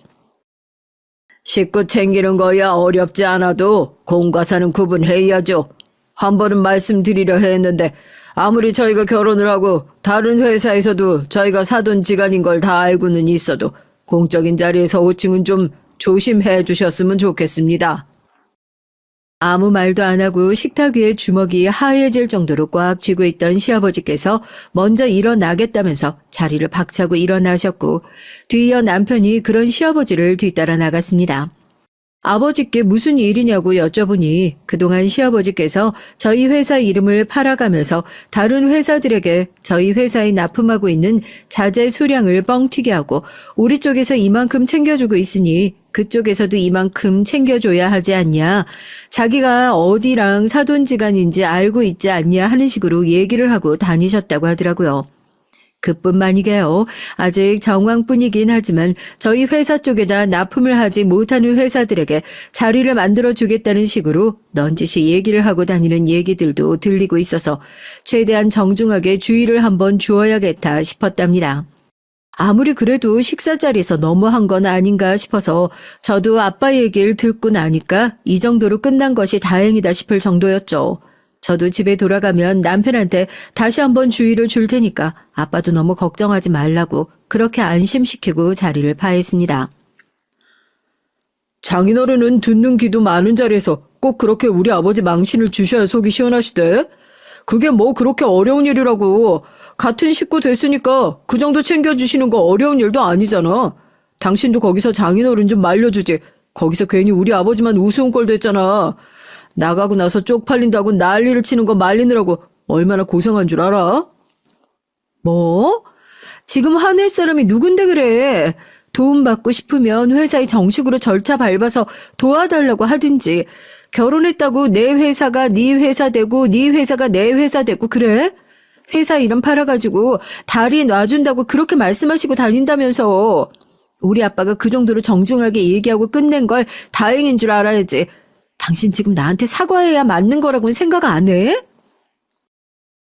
식구 챙기는 거야 어렵지 않아도 공과 사는 구분해야죠. 한 번은 말씀드리려 했는데 아무리 저희가 결혼을 하고 다른 회사에서도 저희가 사돈 지간인 걸 다 알고는 있어도 공적인 자리에서 호칭은 좀 조심해 주셨으면 좋겠습니다. 아무 말도 안 하고 식탁 위에 주먹이 하얘질 정도로 꽉 쥐고 있던 시아버지께서 먼저 일어나겠다면서 자리를 박차고 일어나셨고 뒤이어 남편이 그런 시아버지를 뒤따라 나갔습니다. 아버지께 무슨 일이냐고 여쭤보니 그동안 시아버지께서 저희 회사 이름을 팔아가면서 다른 회사들에게 저희 회사에 납품하고 있는 자재 수량을 뻥튀기 하고 우리 쪽에서 이만큼 챙겨주고 있으니 그쪽에서도 이만큼 챙겨줘야 하지 않냐. 자기가 어디랑 사돈지간인지 알고 있지 않냐 하는 식으로 얘기를 하고 다니셨다고 하더라고요. 그뿐만이게요. 아직 정황뿐이긴 하지만 저희 회사 쪽에다 납품을 하지 못하는 회사들에게 자리를 만들어주겠다는 식으로 넌지시 얘기를 하고 다니는 얘기들도 들리고 있어서 최대한 정중하게 주의를 한번 주어야겠다 싶었답니다. 아무리 그래도 식사 자리에서 너무한 건 아닌가 싶어서 저도 아빠 얘기를 듣고 나니까 이 정도로 끝난 것이 다행이다 싶을 정도였죠. 저도 집에 돌아가면 남편한테 다시 한번 주의를 줄 테니까 아빠도 너무 걱정하지 말라고 그렇게 안심시키고 자리를 파했습니다. 장인어른은 듣는 귀도 많은 자리에서 꼭 그렇게 우리 아버지 망신을 주셔야 속이 시원하시대? 그게 뭐 그렇게 어려운 일이라고. 같은 식구 됐으니까 그 정도 챙겨주시는 거 어려운 일도 아니잖아. 당신도 거기서 장인어른 좀 말려주지. 거기서 괜히 우리 아버지만 우스운 꼴 됐잖아. 나가고 나서 쪽팔린다고 난리를 치는 거 말리느라고 얼마나 고생한 줄 알아? 뭐? 지금 화낼 사람이 누군데 그래? 도움받고 싶으면 회사에 정식으로 절차 밟아서 도와달라고 하든지 결혼했다고 내 회사가 네 회사 되고 네 회사가 내 회사 되고 그래? 회사 이름 팔아가지고 다리 놔준다고 그렇게 말씀하시고 다닌다면서. 우리 아빠가 그 정도로 정중하게 얘기하고 끝낸 걸 다행인 줄 알아야지. 당신 지금 나한테 사과해야 맞는 거라고는 생각 안 해?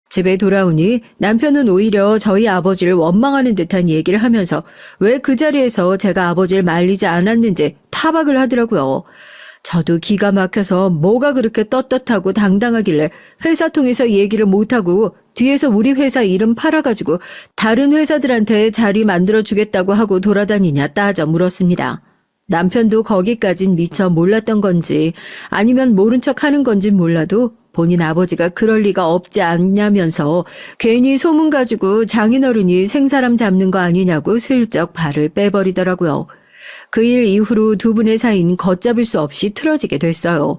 집에 돌아오니 남편은 오히려 저희 아버지를 원망하는 듯한 얘기를 하면서 왜 그 자리에서 제가 아버지를 말리지 않았는지 타박을 하더라고요. 저도 기가 막혀서 뭐가 그렇게 떳떳하고 당당하길래 회사 통해서 얘기를 못하고 뒤에서 우리 회사 이름 팔아가지고 다른 회사들한테 자리 만들어주겠다고 하고 돌아다니냐 따져 물었습니다. 남편도 거기까진 미처 몰랐던 건지 아니면 모른 척 하는 건진 몰라도 본인 아버지가 그럴 리가 없지 않냐면서 괜히 소문 가지고 장인어른이 생사람 잡는 거 아니냐고 슬쩍 발을 빼버리더라고요. 그 일 이후로 두 분의 사이는 걷잡을 수 없이 틀어지게 됐어요.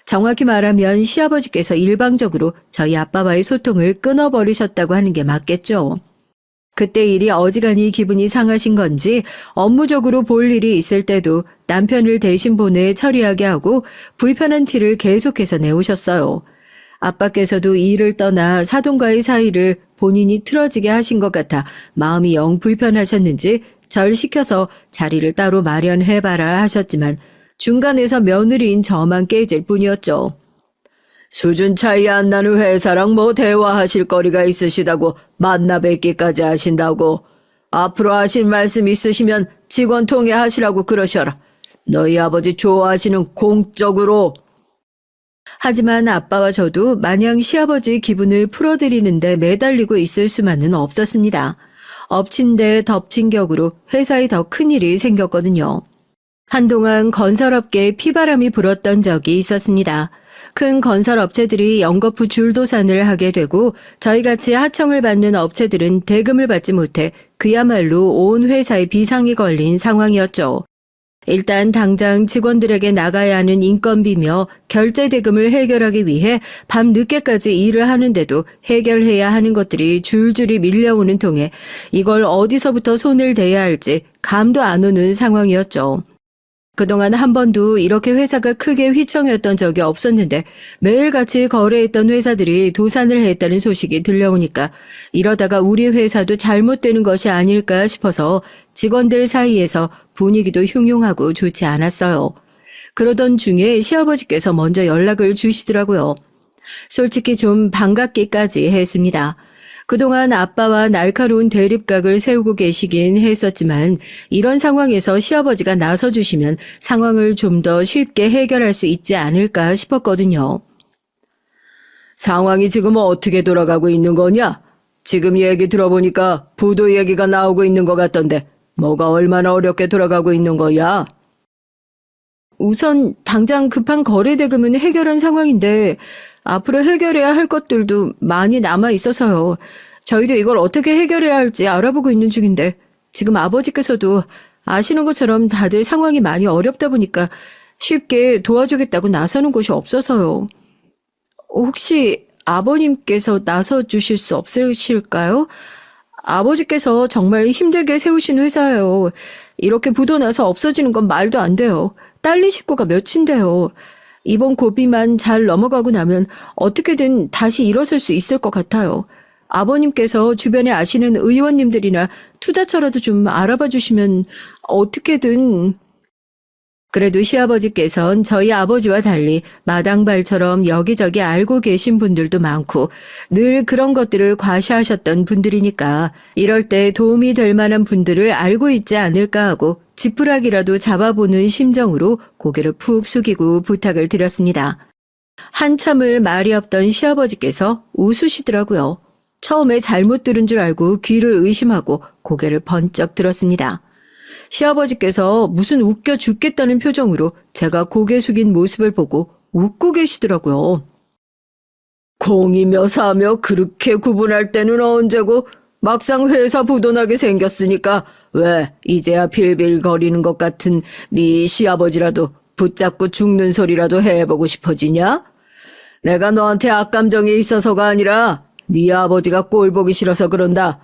정확히 말하면 시아버지께서 일방적으로 저희 아빠와의 소통을 끊어버리셨다고 하는 게 맞겠죠. 그때 일이 어지간히 기분이 상하신 건지 업무적으로 볼 일이 있을 때도 남편을 대신 보내 처리하게 하고 불편한 티를 계속해서 내오셨어요. 아빠께서도 일을 떠나 사돈과의 사이를 본인이 틀어지게 하신 것 같아 마음이 영 불편하셨는지 절 시켜서 자리를 따로 마련해봐라 하셨지만 중간에서 며느리인 저만 깨질 뿐이었죠. 수준 차이 안 나는 회사랑 뭐 대화하실 거리가 있으시다고 만나 뵙기까지 하신다고. 앞으로 하실 말씀 있으시면 직원 통해하시라고 그러셔라. 너희 아버지 좋아하시는 공적으로. 하지만 아빠와 저도 마냥 시아버지 기분을 풀어드리는데 매달리고 있을 수만은 없었습니다. 엎친 데 덮친 격으로 회사에 더 큰일이 생겼거든요. 한동안 건설업계에 피바람이 불었던 적이 있었습니다. 큰 건설업체들이 연거푸 줄도산을 하게 되고 저희같이 하청을 받는 업체들은 대금을 받지 못해 그야말로 온 회사에 비상이 걸린 상황이었죠. 일단 당장 직원들에게 나가야 하는 인건비며 결제 대금을 해결하기 위해 밤 늦게까지 일을 하는데도 해결해야 하는 것들이 줄줄이 밀려오는 통에 이걸 어디서부터 손을 대야 할지 감도 안 오는 상황이었죠. 그동안 한 번도 이렇게 회사가 크게 휘청였던 적이 없었는데 매일같이 거래했던 회사들이 도산을 했다는 소식이 들려오니까 이러다가 우리 회사도 잘못되는 것이 아닐까 싶어서 직원들 사이에서 분위기도 흉흉하고 좋지 않았어요. 그러던 중에 시아버지께서 먼저 연락을 주시더라고요. 솔직히 좀 반갑기까지 했습니다. 그동안 아빠와 날카로운 대립각을 세우고 계시긴 했었지만 이런 상황에서 시아버지가 나서주시면 상황을 좀 더 쉽게 해결할 수 있지 않을까 싶었거든요. 상황이 지금 어떻게 돌아가고 있는 거냐? 지금 얘기 들어보니까 부도 얘기가 나오고 있는 것 같던데 뭐가 얼마나 어렵게 돌아가고 있는 거야? 우선 당장 급한 거래 대금은 해결한 상황인데 앞으로 해결해야 할 것들도 많이 남아 있어서요. 저희도 이걸 어떻게 해결해야 할지 알아보고 있는 중인데 지금 아버지께서도 아시는 것처럼 다들 상황이 많이 어렵다 보니까 쉽게 도와주겠다고 나서는 곳이 없어서요. 혹시 아버님께서 나서 주실 수 없으실까요? 아버지께서 정말 힘들게 세우신 회사예요. 이렇게 부도 나서 없어지는 건 말도 안 돼요. 딸린 식구가 몇인데요. 이번 고비만 잘 넘어가고 나면 어떻게든 다시 일어설 수 있을 것 같아요. 아버님께서 주변에 아시는 의원님들이나 투자처라도 좀 알아봐 주시면 어떻게든. 그래도 시아버지께선 저희 아버지와 달리 마당발처럼 여기저기 알고 계신 분들도 많고 늘 그런 것들을 과시하셨던 분들이니까 이럴 때 도움이 될 만한 분들을 알고 있지 않을까 하고 지푸라기라도 잡아보는 심정으로 고개를 푹 숙이고 부탁을 드렸습니다. 한참을 말이 없던 시아버지께서 웃으시더라고요. 처음에 잘못 들은 줄 알고 귀를 의심하고 고개를 번쩍 들었습니다. 시아버지께서 무슨 웃겨 죽겠다는 표정으로 제가 고개 숙인 모습을 보고 웃고 계시더라고요. 공이며 사며 그렇게 구분할 때는 언제고 막상 회사 부도나게 생겼으니까 왜 이제야 빌빌거리는 것 같은 네 시아버지라도 붙잡고 죽는 소리라도 해보고 싶어지냐? 내가 너한테 악감정이 있어서가 아니라 네 아버지가 꼴 보기 싫어서 그런다.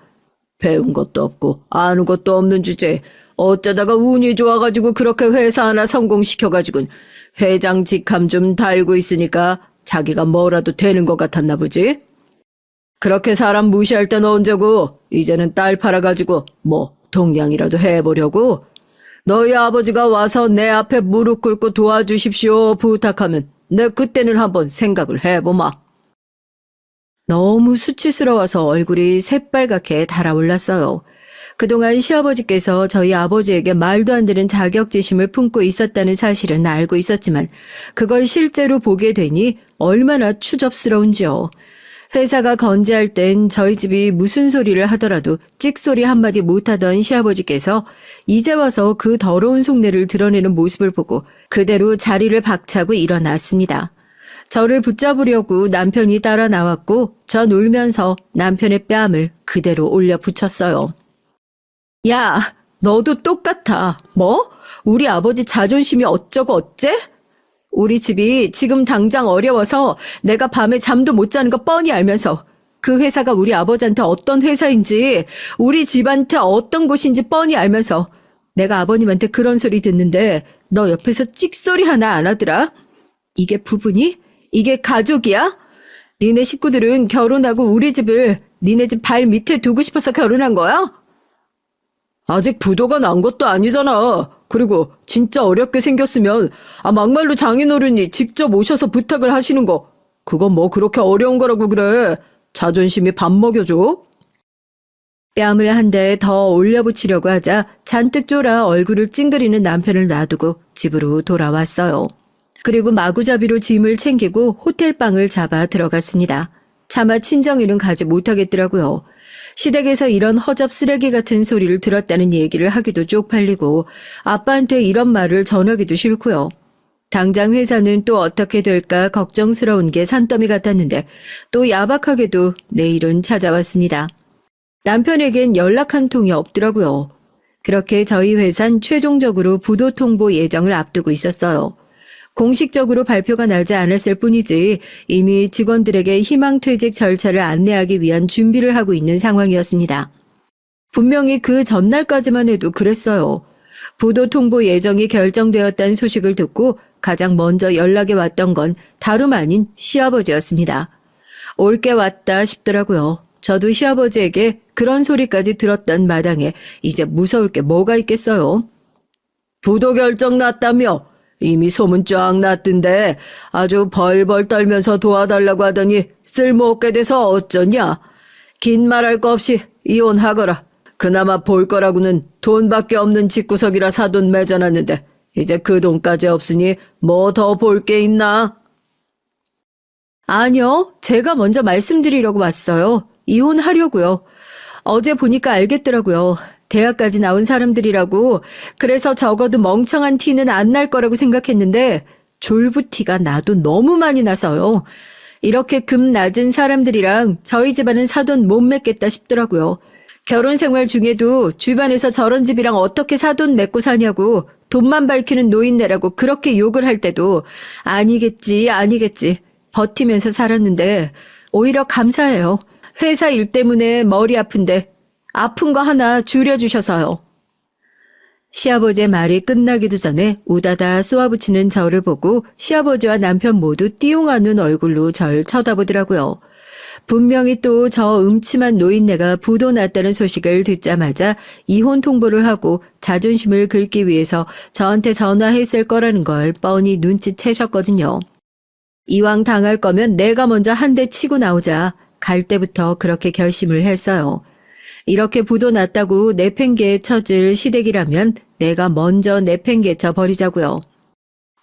배운 것도 없고 아는 것도 없는 주제에 어쩌다가 운이 좋아가지고 그렇게 회사 하나 성공시켜가지고는 회장 직함 좀 달고 있으니까 자기가 뭐라도 되는 것 같았나 보지? 그렇게 사람 무시할 땐 언제고 이제는 딸 팔아가지고 뭐 동냥이라도 해보려고? 너희 아버지가 와서 내 앞에 무릎 꿇고 도와주십시오 부탁하면 내 그때는 한번 생각을 해보마. 너무 수치스러워서 얼굴이 새빨갛게 달아올랐어요. 그동안 시아버지께서 저희 아버지에게 말도 안 되는 자격지심을 품고 있었다는 사실은 알고 있었지만 그걸 실제로 보게 되니 얼마나 추접스러운지요. 회사가 건재할 땐 저희 집이 무슨 소리를 하더라도 찍소리 한마디 못하던 시아버지께서 이제 와서 그 더러운 속내를 드러내는 모습을 보고 그대로 자리를 박차고 일어났습니다. 저를 붙잡으려고 남편이 따라 나왔고 전 울면서 남편의 뺨을 그대로 올려 붙였어요. 야, 너도 똑같아. 뭐? 우리 아버지 자존심이 어쩌고 어째? 우리 집이 지금 당장 어려워서 내가 밤에 잠도 못 자는 거 뻔히 알면서 그 회사가 우리 아버지한테 어떤 회사인지 우리 집한테 어떤 곳인지 뻔히 알면서 내가 아버님한테 그런 소리 듣는데 너 옆에서 찍소리 하나 안 하더라? 이게 부부니? 이게 가족이야? 니네 식구들은 결혼하고 우리 집을 니네 집 발 밑에 두고 싶어서 결혼한 거야? 아직 부도가 난 것도 아니잖아. 그리고 진짜 어렵게 생겼으면 막말로 장인어른이 직접 오셔서 부탁을 하시는 거 그건 뭐 그렇게 어려운 거라고 그래. 자존심이 밥 먹여줘. 뺨을 한 대 더 올려붙이려고 하자 잔뜩 쫄아 얼굴을 찡그리는 남편을 놔두고 집으로 돌아왔어요. 그리고 마구잡이로 짐을 챙기고 호텔방을 잡아 들어갔습니다. 차마 친정에는 가지 못하겠더라고요. 시댁에서 이런 허접 쓰레기 같은 소리를 들었다는 얘기를 하기도 쪽팔리고 아빠한테 이런 말을 전하기도 싫고요. 당장 회사는 또 어떻게 될까 걱정스러운 게 산더미 같았는데 또 야박하게도 내일은 찾아왔습니다. 남편에겐 연락 한 통이 없더라고요. 그렇게 저희 회사는 최종적으로 부도 통보 예정을 앞두고 있었어요. 공식적으로 발표가 나지 않았을 뿐이지 이미 직원들에게 희망퇴직 절차를 안내하기 위한 준비를 하고 있는 상황이었습니다. 분명히 그 전날까지만 해도 그랬어요. 부도 통보 예정이 결정되었다는 소식을 듣고 가장 먼저 연락이 왔던 건 다름 아닌 시아버지였습니다. 올게 왔다 싶더라고요. 저도 시아버지에게 그런 소리까지 들었던 마당에 이제 무서울 게 뭐가 있겠어요. 부도 결정 났다며? 이미 소문 쫙 났던데 아주 벌벌 떨면서 도와달라고 하더니 쓸모없게 돼서 어쩌냐. 긴 말할 거 없이 이혼하거라. 그나마 볼 거라고는 돈밖에 없는 집구석이라 사돈 맺어놨는데 이제 그 돈까지 없으니 뭐 더 볼 게 있나? 아니요. 제가 먼저 말씀드리려고 왔어요. 이혼하려고요. 어제 보니까 알겠더라고요. 대학까지 나온 사람들이라고. 그래서 적어도 멍청한 티는 안 날 거라고 생각했는데 졸부티가 나도 너무 많이 나서요. 이렇게 금 낮은 사람들이랑 저희 집안은 사돈 못 맺겠다 싶더라고요. 결혼 생활 중에도 주변에서 저런 집이랑 어떻게 사돈 맺고 사냐고 돈만 밝히는 노인네라고 그렇게 욕을 할 때도 아니겠지 버티면서 살았는데 오히려 감사해요. 회사 일 때문에 머리 아픈데 아픈 거 하나 줄여주셔서요. 시아버지의 말이 끝나기도 전에 우다다 쏘아붙이는 저를 보고 시아버지와 남편 모두 띠용하는 얼굴로 절 쳐다보더라고요. 분명히 또 저 음침한 노인네가 부도 났다는 소식을 듣자마자 이혼 통보를 하고 자존심을 긁기 위해서 저한테 전화했을 거라는 걸 뻔히 눈치채셨거든요. 이왕 당할 거면 내가 먼저 한 대 치고 나오자 갈 때부터 그렇게 결심을 했어요. 이렇게 부도 났다고 내팽개에 쳐질 시댁이라면 내가 먼저 내팽개쳐 버리자고요.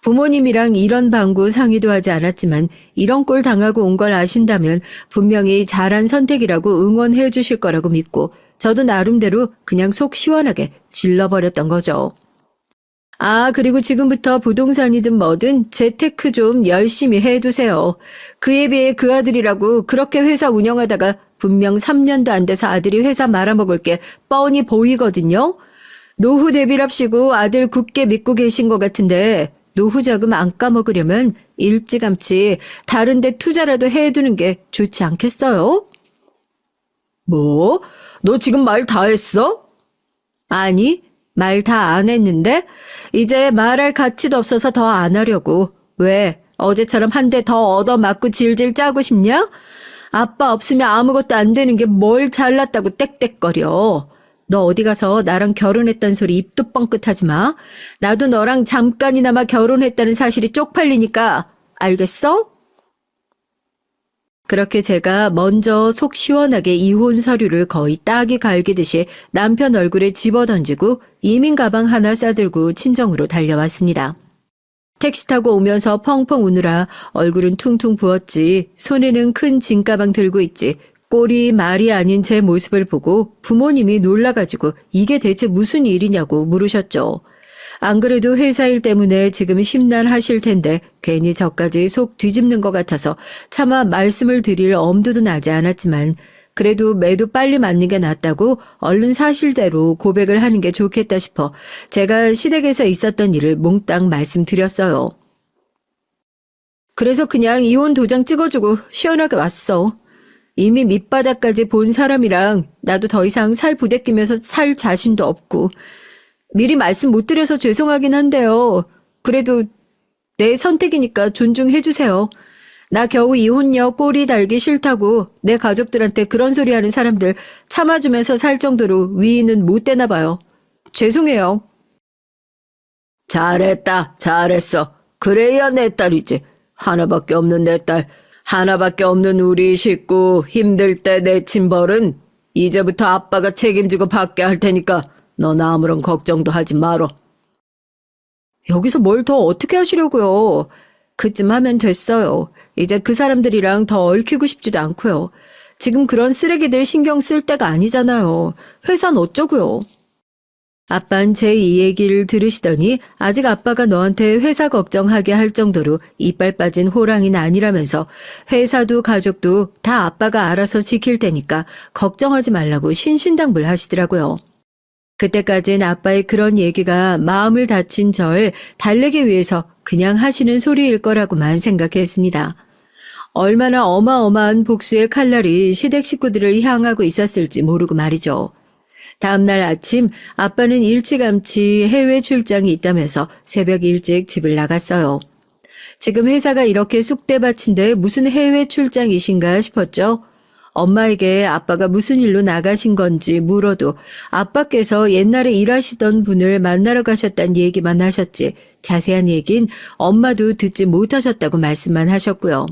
부모님이랑 이런 방구 상의도 하지 않았지만 이런 꼴 당하고 온 걸 아신다면 분명히 잘한 선택이라고 응원해 주실 거라고 믿고 저도 나름대로 그냥 속 시원하게 질러버렸던 거죠. 아, 그리고 지금부터 부동산이든 뭐든 재테크 좀 열심히 해두세요. 그에 비해 그 아들이라고 그렇게 회사 운영하다가 분명 3년도 안 돼서 아들이 회사 말아먹을 게 뻔히 보이거든요. 노후 대비랍시고 아들 굳게 믿고 계신 것 같은데 노후 자금 안 까먹으려면 일찌감치 다른 데 투자라도 해두는 게 좋지 않겠어요? 뭐? 너 지금 말 다 했어? 아니, 말 다 안 했는데 이제 말할 가치도 없어서 더 안 하려고. 왜? 어제처럼 한 대 더 얻어맞고 질질 짜고 싶냐? 아빠 없으면 아무것도 안 되는 게 뭘 잘났다고 떽떽거려. 너 어디 가서 나랑 결혼했다는 소리 입도 뻥끗하지 마. 나도 너랑 잠깐이나마 결혼했다는 사실이 쪽팔리니까. 알겠어? 그렇게 제가 먼저 속 시원하게 이혼 서류를 거의 딱이 갈기듯이 남편 얼굴에 집어던지고 이민 가방 하나 싸들고 친정으로 달려왔습니다. 택시 타고 오면서 펑펑 우느라 얼굴은 퉁퉁 부었지 손에는 큰 짐가방 들고 있지 꼴이 말이 아닌 제 모습을 보고 부모님이 놀라가지고 이게 대체 무슨 일이냐고 물으셨죠. 안 그래도 회사 일 때문에 지금 심란하실 텐데 괜히 저까지 속 뒤집는 것 같아서 차마 말씀을 드릴 엄두도 나지 않았지만 그래도 매도 빨리 맞는 게 낫다고 얼른 사실대로 고백을 하는 게 좋겠다 싶어 제가 시댁에서 있었던 일을 몽땅 말씀드렸어요. 그래서 그냥 이혼 도장 찍어주고 시원하게 왔어. 이미 밑바닥까지 본 사람이랑 나도 더 이상 살 부대끼면서 살 자신도 없고 미리 말씀 못 드려서 죄송하긴 한데요. 그래도 내 선택이니까 존중해 주세요. 나 겨우 이혼녀 꼬리 달기 싫다고 내 가족들한테 그런 소리 하는 사람들 참아주면서 살 정도로 위인은 못 되나 봐요. 죄송해요. 잘했다. 잘했어. 그래야 내 딸이지. 하나밖에 없는 내 딸. 하나밖에 없는 우리 식구 힘들 때 내친 벌은 이제부터 아빠가 책임지고 받게 할 테니까 넌 아무런 걱정도 하지 말어. 여기서 뭘 더 어떻게 하시려고요. 그쯤 하면 됐어요. 이제 그 사람들이랑 더 얽히고 싶지도 않고요. 지금 그런 쓰레기들 신경 쓸 때가 아니잖아요. 회사는 어쩌고요. 아빠는 제 이 얘기를 들으시더니 아직 아빠가 너한테 회사 걱정하게 할 정도로 이빨 빠진 호랑이는 아니라면서 회사도 가족도 다 아빠가 알아서 지킬 테니까 걱정하지 말라고 신신당부를 하시더라고요. 그때까진 아빠의 그런 얘기가 마음을 다친 절 달래기 위해서 그냥 하시는 소리일 거라고만 생각했습니다. 얼마나 어마어마한 복수의 칼날이 시댁 식구들을 향하고 있었을지 모르고 말이죠. 다음날 아침 아빠는 일찌감치 해외 출장이 있다면서 새벽 일찍 집을 나갔어요. 지금 회사가 이렇게 쑥대밭인데 무슨 해외 출장이신가 싶었죠. 엄마에게 아빠가 무슨 일로 나가신 건지 물어도 아빠께서 옛날에 일하시던 분을 만나러 가셨다는 얘기만 하셨지 자세한 얘긴 엄마도 듣지 못하셨다고 말씀만 하셨고요.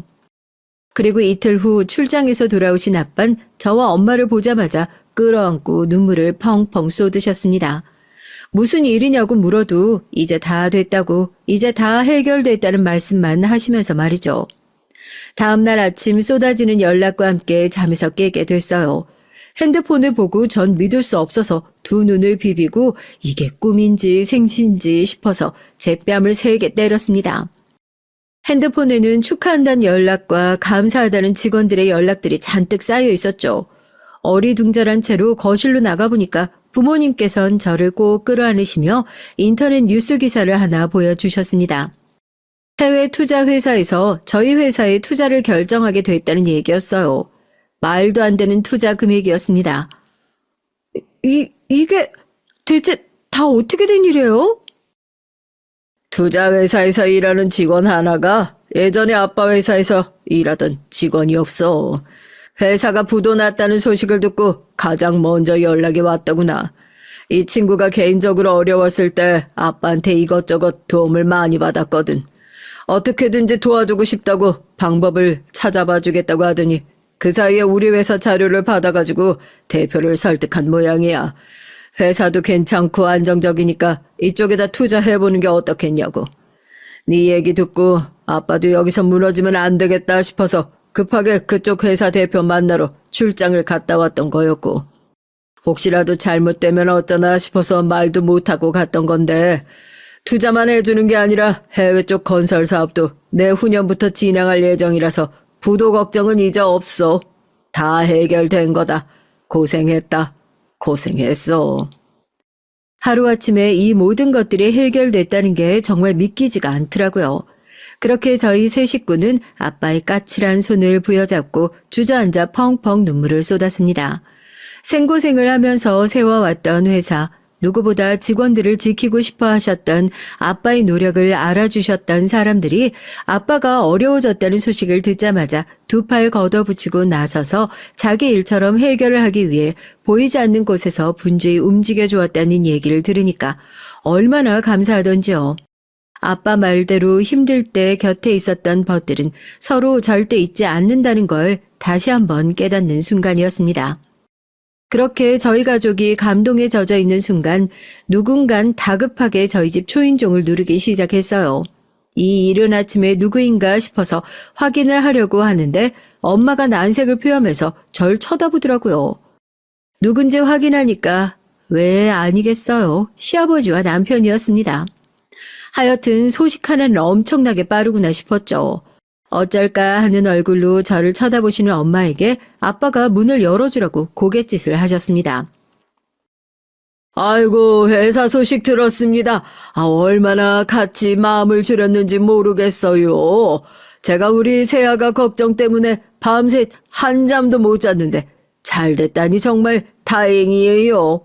그리고 이틀 후 출장에서 돌아오신 아빤 저와 엄마를 보자마자 끌어안고 눈물을 펑펑 쏟으셨습니다. 무슨 일이냐고 물어도 이제 다 됐다고, 이제 다 해결됐다는 말씀만 하시면서 말이죠. 다음날 아침 쏟아지는 연락과 함께 잠에서 깨게 됐어요. 핸드폰을 보고 전 믿을 수 없어서 두 눈을 비비고 이게 꿈인지 생신지 싶어서 제 뺨을 세게 때렸습니다. 핸드폰에는 축하한다는 연락과 감사하다는 직원들의 연락들이 잔뜩 쌓여 있었죠. 어리둥절한 채로 거실로 나가보니까 부모님께선 저를 꼭 끌어안으시며 인터넷 뉴스 기사를 하나 보여주셨습니다. 해외 투자 회사에서 저희 회사에 투자를 결정하게 됐다는 얘기였어요. 말도 안 되는 투자 금액이었습니다. 이게 대체 다 어떻게 된 일이에요? 투자 회사에서 일하는 직원 하나가 예전에 아빠 회사에서 일하던 직원이었어. 회사가 부도 났다는 소식을 듣고 가장 먼저 연락이 왔더구나. 이 친구가 개인적으로 어려웠을 때 아빠한테 이것저것 도움을 많이 받았거든. 어떻게든지 도와주고 싶다고 방법을 찾아봐 주겠다고 하더니 그 사이에 우리 회사 자료를 받아가지고 대표를 설득한 모양이야. 회사도 괜찮고 안정적이니까 이쪽에다 투자해보는 게 어떻겠냐고. 네 얘기 듣고 아빠도 여기서 무너지면 안 되겠다 싶어서 급하게 그쪽 회사 대표 만나러 출장을 갔다 왔던 거였고. 혹시라도 잘못되면 어쩌나 싶어서 말도 못하고 갔던 건데 투자만 해주는 게 아니라 해외 쪽 건설 사업도 내후년부터 진행할 예정이라서 부도 걱정은 이제 없어. 다 해결된 거다. 고생했다. 고생했어. 하루아침에 이 모든 것들이 해결됐다는 게 정말 믿기지가 않더라고요. 그렇게 저희 세 식구는 아빠의 까칠한 손을 부여잡고 주저앉아 펑펑 눈물을 쏟았습니다. 생고생을 하면서 세워왔던 회사, 누구보다 직원들을 지키고 싶어 하셨던 아빠의 노력을 알아주셨던 사람들이 아빠가 어려워졌다는 소식을 듣자마자 두 팔 걷어붙이고 나서서 자기 일처럼 해결을 하기 위해 보이지 않는 곳에서 분주히 움직여 주었다는 얘기를 들으니까 얼마나 감사하던지요. 아빠 말대로 힘들 때 곁에 있었던 벗들은 서로 절대 잊지 않는다는 걸 다시 한번 깨닫는 순간이었습니다. 그렇게 저희 가족이 감동에 젖어 있는 순간 누군간 다급하게 저희 집 초인종을 누르기 시작했어요. 이 이른 아침에 누구인가 싶어서 확인을 하려고 하는데 엄마가 난색을 표하면서 절 쳐다보더라고요. 누군지 확인하니까 왜 아니겠어요. 시아버지와 남편이었습니다. 하여튼 소식 하나는 엄청나게 빠르구나 싶었죠. 어쩔까 하는 얼굴로 저를 쳐다보시는 엄마에게 아빠가 문을 열어주라고 고갯짓을 하셨습니다. 아이고, 회사 소식 들었습니다. 얼마나 같이 마음을 졸였는지 모르겠어요. 제가 우리 세아가 걱정 때문에 밤새 한잠도 못 잤는데 잘 됐다니 정말 다행이에요.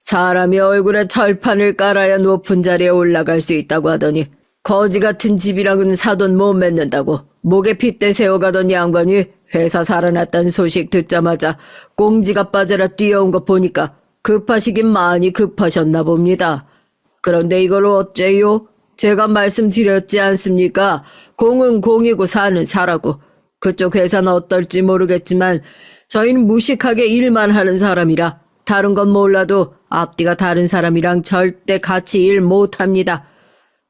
사람이 얼굴에 철판을 깔아야 높은 자리에 올라갈 수 있다고 하더니 거지 같은 집이랑은 사돈 못 맺는다고 목에 핏대 세워가던 양반이 회사 살아났다는 소식 듣자마자 꽁지가 빠져라 뛰어온 거 보니까 급하시긴 많이 급하셨나 봅니다. 그런데 이걸 어째요? 제가 말씀드렸지 않습니까? 공은 공이고 사는 사라고. 그쪽 회사는 어떨지 모르겠지만 저희는 무식하게 일만 하는 사람이라 다른 건 몰라도 앞뒤가 다른 사람이랑 절대 같이 일 못합니다.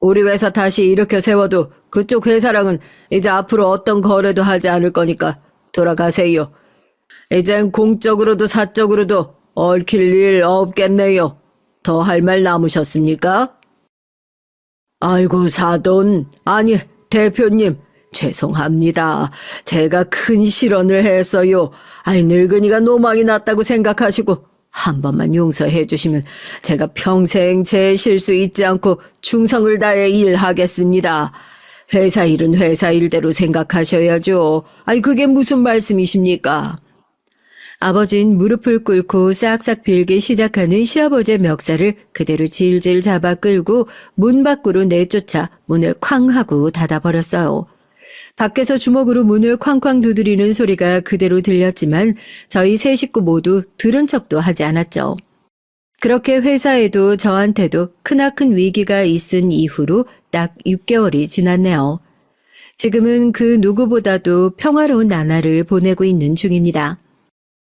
우리 회사 다시 일으켜 세워도 그쪽 회사랑은 이제 앞으로 어떤 거래도 하지 않을 거니까 돌아가세요. 이젠 공적으로도 사적으로도 얽힐 일 없겠네요. 더 할 말 남으셨습니까? 아이고 사돈, 아니 대표님 죄송합니다. 제가 큰 실언을 했어요. 늙은이가 노망이 났다고 생각하시고 한 번만 용서해 주시면 제가 평생 제 실수 잊지 않고 충성을 다해 일하겠습니다. 회사 일은 회사 일대로 생각하셔야죠. 아이, 그게 무슨 말씀이십니까? 아버진 무릎을 꿇고 싹싹 빌기 시작하는 시아버지의 멱살을 그대로 질질 잡아 끌고 문 밖으로 내쫓아 문을 쾅 하고 닫아버렸어요. 밖에서 주먹으로 문을 쾅쾅 두드리는 소리가 그대로 들렸지만 저희 세 식구 모두 들은 척도 하지 않았죠. 그렇게 회사에도 저한테도 크나큰 위기가 있은 이후로 딱 6개월이 지났네요. 지금은 그 누구보다도 평화로운 나날을 보내고 있는 중입니다.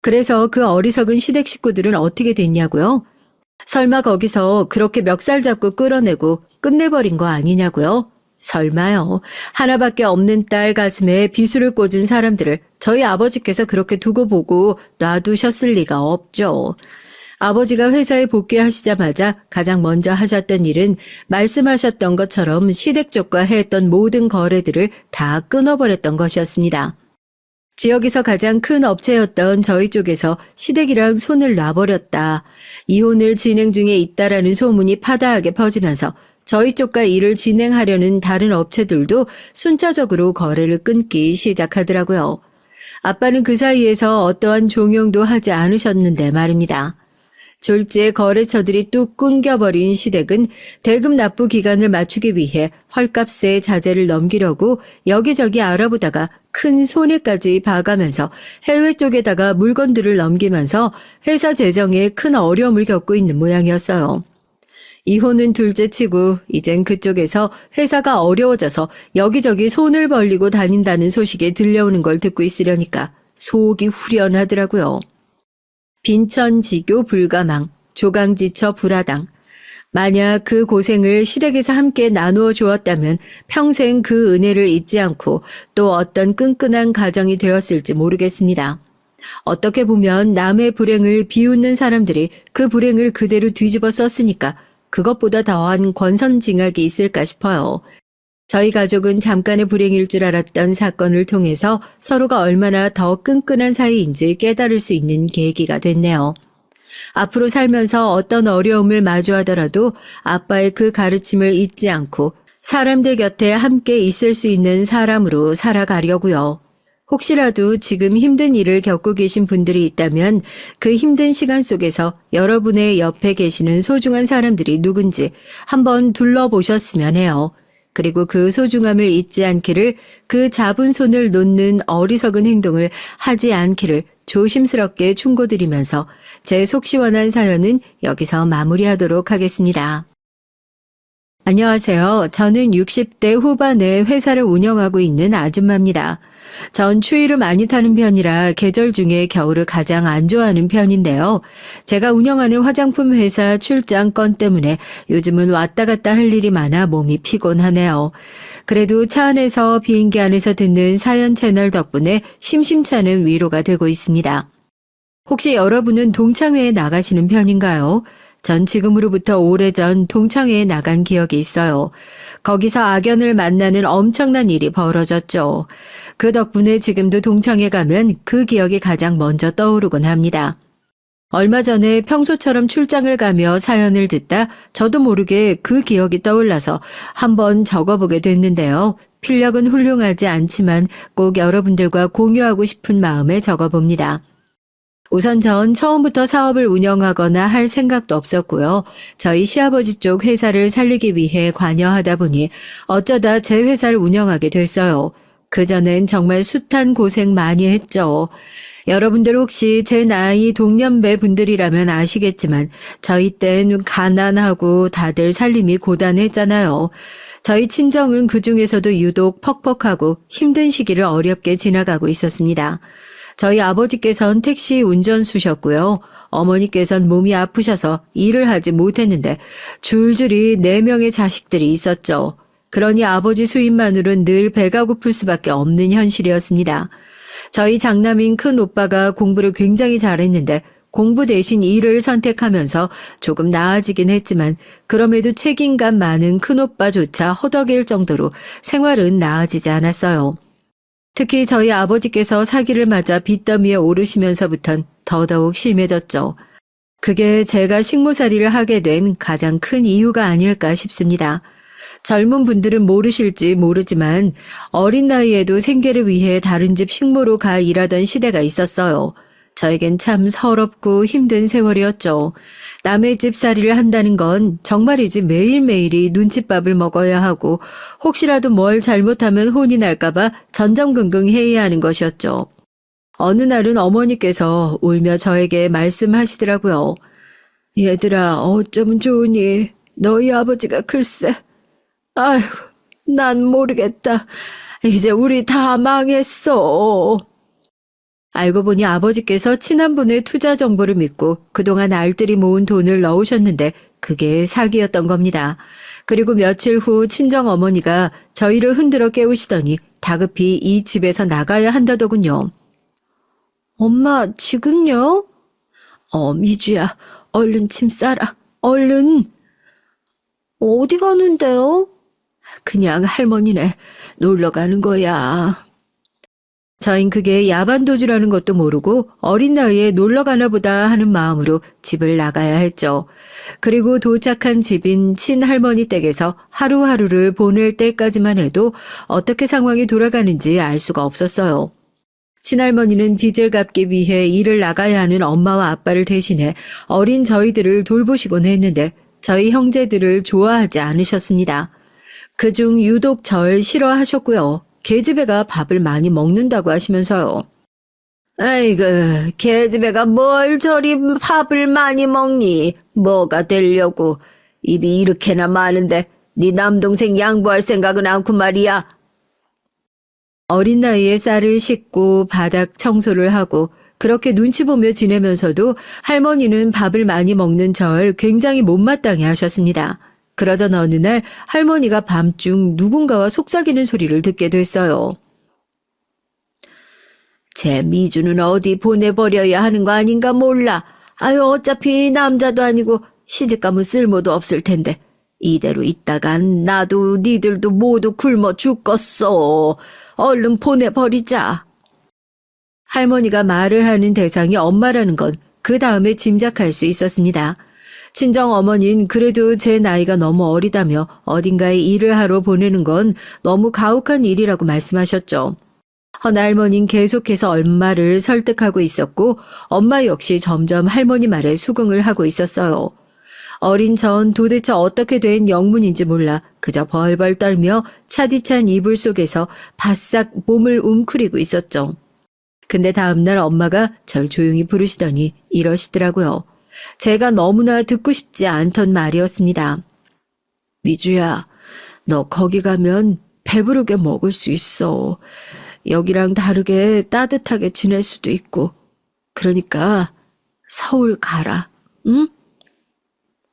그래서 그 어리석은 시댁 식구들은 어떻게 됐냐고요? 설마 거기서 그렇게 멱살 잡고 끌어내고 끝내버린 거 아니냐고요? 설마요. 하나밖에 없는 딸 가슴에 비수를 꽂은 사람들을 저희 아버지께서 그렇게 두고 보고 놔두셨을 리가 없죠. 아버지가 회사에 복귀하시자마자 가장 먼저 하셨던 일은 말씀하셨던 것처럼 시댁 쪽과 했던 모든 거래들을 다 끊어버렸던 것이었습니다. 지역에서 가장 큰 업체였던 저희 쪽에서 시댁이랑 손을 놔버렸다. 이혼을 진행 중에 있다라는 소문이 파다하게 퍼지면서 저희 쪽과 일을 진행하려는 다른 업체들도 순차적으로 거래를 끊기 시작하더라고요. 아빠는 그 사이에서 어떠한 종용도 하지 않으셨는데 말입니다. 졸지에 거래처들이 뚝 끊겨버린 시댁은 대금 납부 기간을 맞추기 위해 헐값에 자재를 넘기려고 여기저기 알아보다가 큰 손해까지 봐가면서 해외 쪽에다가 물건들을 넘기면서 회사 재정에 큰 어려움을 겪고 있는 모양이었어요. 이혼은 둘째치고 이젠 그쪽에서 회사가 어려워져서 여기저기 손을 벌리고 다닌다는 소식이 들려오는 걸 듣고 있으려니까 속이 후련하더라고요. 빈천지교 불가망, 조강지처 불화당. 만약 그 고생을 시댁에서 함께 나누어 주었다면 평생 그 은혜를 잊지 않고 또 어떤 끈끈한 가정이 되었을지 모르겠습니다. 어떻게 보면 남의 불행을 비웃는 사람들이 그 불행을 그대로 뒤집어 썼으니까 그것보다 더한 권선징악이 있을까 싶어요. 저희 가족은 잠깐의 불행일 줄 알았던 사건을 통해서 서로가 얼마나 더 끈끈한 사이인지 깨달을 수 있는 계기가 됐네요. 앞으로 살면서 어떤 어려움을 마주하더라도 아빠의 그 가르침을 잊지 않고 사람들 곁에 함께 있을 수 있는 사람으로 살아가려고요. 혹시라도 지금 힘든 일을 겪고 계신 분들이 있다면 그 힘든 시간 속에서 여러분의 옆에 계시는 소중한 사람들이 누군지 한번 둘러보셨으면 해요. 그리고 그 소중함을 잊지 않기를, 그 잡은 손을 놓는 어리석은 행동을 하지 않기를 조심스럽게 충고드리면서 제 속 시원한 사연은 여기서 마무리하도록 하겠습니다. 안녕하세요. 저는 60대 후반에 회사를 운영하고 있는 아줌마입니다. 전 추위를 많이 타는 편이라 계절 중에 겨울을 가장 안 좋아하는 편인데요. 제가 운영하는 화장품 회사 출장 건 때문에 요즘은 왔다 갔다 할 일이 많아 몸이 피곤하네요. 그래도 차 안에서 비행기 안에서 듣는 사연 채널 덕분에 심심찮은 위로가 되고 있습니다. 혹시 여러분은 동창회에 나가시는 편인가요? 전 지금으로부터 오래전 동창회에 나간 기억이 있어요. 거기서 악연을 만나는 엄청난 일이 벌어졌죠. 그 덕분에 지금도 동창회 가면 그 기억이 가장 먼저 떠오르곤 합니다. 얼마 전에 평소처럼 출장을 가며 사연을 듣다 저도 모르게 그 기억이 떠올라서 한번 적어보게 됐는데요. 필력은 훌륭하지 않지만 꼭 여러분들과 공유하고 싶은 마음에 적어봅니다. 우선 전 처음부터 사업을 운영하거나 할 생각도 없었고요. 저희 시아버지 쪽 회사를 살리기 위해 관여하다 보니 어쩌다 제 회사를 운영하게 됐어요. 그전엔 정말 숱한 고생 많이 했죠. 여러분들 혹시 제 나이 동년배 분들이라면 아시겠지만 저희 땐 가난하고 다들 살림이 고단했잖아요. 저희 친정은 그중에서도 유독 퍽퍽하고 힘든 시기를 어렵게 지나가고 있었습니다. 저희 아버지께선 택시 운전수셨고요. 어머니께선 몸이 아프셔서 일을 하지 못했는데 줄줄이 4명의 자식들이 있었죠. 그러니 아버지 수입만으로는 늘 배가 고플 수밖에 없는 현실이었습니다. 저희 장남인 큰 오빠가 공부를 굉장히 잘했는데 공부 대신 일을 선택하면서 조금 나아지긴 했지만 그럼에도 책임감 많은 큰 오빠조차 허덕일 정도로 생활은 나아지지 않았어요. 특히 저희 아버지께서 사기를 맞아 빚더미에 오르시면서부턴 더더욱 심해졌죠. 그게 제가 식모살이를 하게 된 가장 큰 이유가 아닐까 싶습니다. 젊은 분들은 모르실지 모르지만 어린 나이에도 생계를 위해 다른 집 식모로 가 일하던 시대가 있었어요. 저에겐 참 서럽고 힘든 세월이었죠. 남의 집 살이를 한다는 건 정말이지 매일매일이 눈칫밥을 먹어야 하고 혹시라도 뭘 잘못하면 혼이 날까봐 전전긍긍해야 하는 것이었죠. 어느 날은 어머니께서 울며 저에게 말씀하시더라고요. 얘들아, 어쩌면 좋으니 너희 아버지가 글쎄. 아이고, 난 모르겠다. 이제 우리 다 망했어. 알고 보니 아버지께서 친한분의 투자 정보를 믿고 그동안 알뜰히 모은 돈을 넣으셨는데 그게 사기였던 겁니다. 그리고 며칠 후 친정어머니가 저희를 흔들어 깨우시더니 다급히 이 집에서 나가야 한다더군요. 엄마, 지금요? 미주야, 얼른 짐 싸라. 얼른. 어디 가는데요? 그냥 할머니네 놀러 가는 거야. 저흰 그게 야반도주라는 것도 모르고 어린 나이에 놀러 가나 보다 하는 마음으로 집을 나가야 했죠. 그리고 도착한 집인 친할머니 댁에서 하루하루를 보낼 때까지만 해도 어떻게 상황이 돌아가는지 알 수가 없었어요. 친할머니는 빚을 갚기 위해 일을 나가야 하는 엄마와 아빠를 대신해 어린 저희들을 돌보시곤 했는데 저희 형제들을 좋아하지 않으셨습니다. 그중 유독 절 싫어하셨고요. 계집애가 밥을 많이 먹는다고 하시면서요. 아이고, 계집애가 뭘 저리 밥을 많이 먹니? 뭐가 되려고. 입이 이렇게나 많은데 네 남동생 양보할 생각은 않고 말이야. 어린 나이에 쌀을 씻고 바닥 청소를 하고 그렇게 눈치 보며 지내면서도 할머니는 밥을 많이 먹는 절 굉장히 못마땅해 하셨습니다. 그러던 어느 날 할머니가 밤중 누군가와 속삭이는 소리를 듣게 됐어요. 제 미주는 어디 보내버려야 하는 거 아닌가 몰라. 아유, 어차피 남자도 아니고 시집가면 쓸모도 없을 텐데. 이대로 있다간 나도 니들도 모두 굶어 죽겠어. 얼른 보내버리자. 할머니가 말을 하는 대상이 엄마라는 건 그 다음에 짐작할 수 있었습니다. 친정 어머니는 그래도 제 나이가 너무 어리다며 어딘가에 일을 하러 보내는 건 너무 가혹한 일이라고 말씀하셨죠. 허나 할머니는 계속해서 엄마를 설득하고 있었고 엄마 역시 점점 할머니 말에 수긍을 하고 있었어요. 어린 전 도대체 어떻게 된 영문인지 몰라 그저 벌벌 떨며 차디찬 이불 속에서 바싹 몸을 웅크리고 있었죠. 근데 다음날 엄마가 절 조용히 부르시더니 이러시더라고요. 제가 너무나 듣고 싶지 않던 말이었습니다. 미주야, 너 거기 가면 배부르게 먹을 수 있어. 여기랑 다르게 따뜻하게 지낼 수도 있고. 그러니까 서울 가라, 응?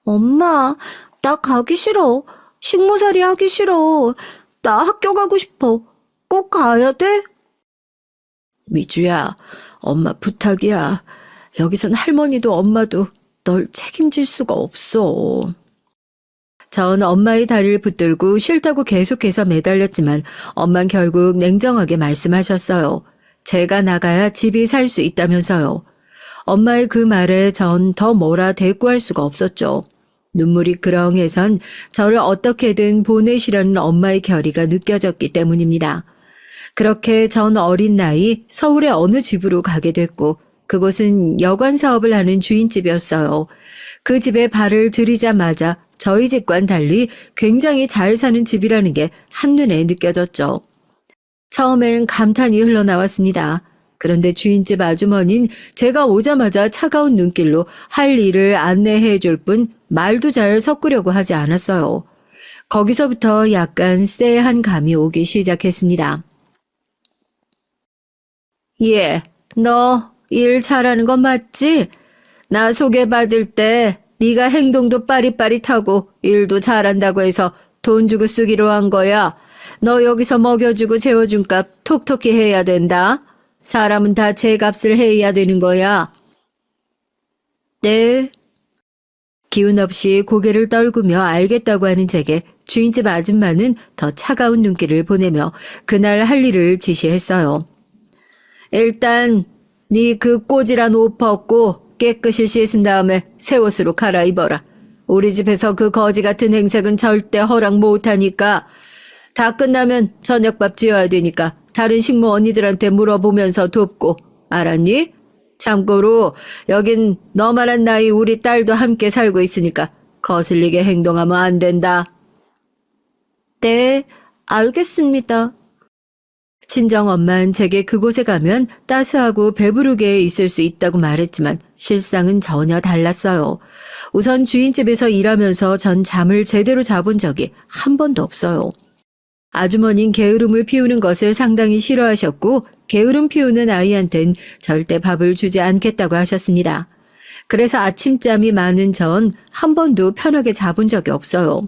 엄마, 나 가기 싫어. 식모살이 하기 싫어. 나 학교 가고 싶어. 꼭 가야 돼? 미주야, 엄마 부탁이야. 여기선 할머니도 엄마도 널 책임질 수가 없어. 전 엄마의 다리를 붙들고 싫다고 계속해서 매달렸지만 엄만 결국 냉정하게 말씀하셨어요. 제가 나가야 집이 살 수 있다면서요. 엄마의 그 말에 전 더 뭐라 대꾸할 수가 없었죠. 눈물이 그렁해선 저를 어떻게든 보내시려는 엄마의 결의가 느껴졌기 때문입니다. 그렇게 전 어린 나이 서울의 어느 집으로 가게 됐고 그곳은 여관 사업을 하는 주인집이었어요. 그 집에 발을 들이자마자 저희 집과는 달리 굉장히 잘 사는 집이라는 게 한눈에 느껴졌죠. 처음엔 감탄이 흘러나왔습니다. 그런데 주인집 아주머니는 제가 오자마자 차가운 눈길로 할 일을 안내해 줄 뿐 말도 잘 섞으려고 하지 않았어요. 거기서부터 약간 쎄한 감이 오기 시작했습니다. 예, 너 일 잘하는 거 맞지? 나 소개받을 때 네가 행동도 빠릿빠릿하고 일도 잘한다고 해서 돈 주고 쓰기로 한 거야. 너 여기서 먹여주고 재워준 값 톡톡히 해야 된다. 사람은 다 제 값을 해야 되는 거야. 네. 기운 없이 고개를 떨구며 알겠다고 하는 제게 주인집 아줌마는 더 차가운 눈길을 보내며 그날 할 일을 지시했어요. 일단 네 그 꼬지란 옷 벗고 깨끗이 씻은 다음에 새 옷으로 갈아입어라. 우리 집에서 그 거지 같은 행색은 절대 허락 못하니까. 다 끝나면 저녁밥 지어야 되니까 다른 식모 언니들한테 물어보면서 돕고. 알았니? 참고로 여긴 너만한 나이 우리 딸도 함께 살고 있으니까 거슬리게 행동하면 안 된다. 네, 알겠습니다. 친정엄만 제게 그곳에 가면 따스하고 배부르게 있을 수 있다고 말했지만 실상은 전혀 달랐어요. 우선 주인집에서 일하면서 전 잠을 제대로 자본 적이 한 번도 없어요. 아주머니는 게으름을 피우는 것을 상당히 싫어하셨고 게으름 피우는 아이한텐 절대 밥을 주지 않겠다고 하셨습니다. 그래서 아침잠이 많은 전 한 번도 편하게 자본 적이 없어요.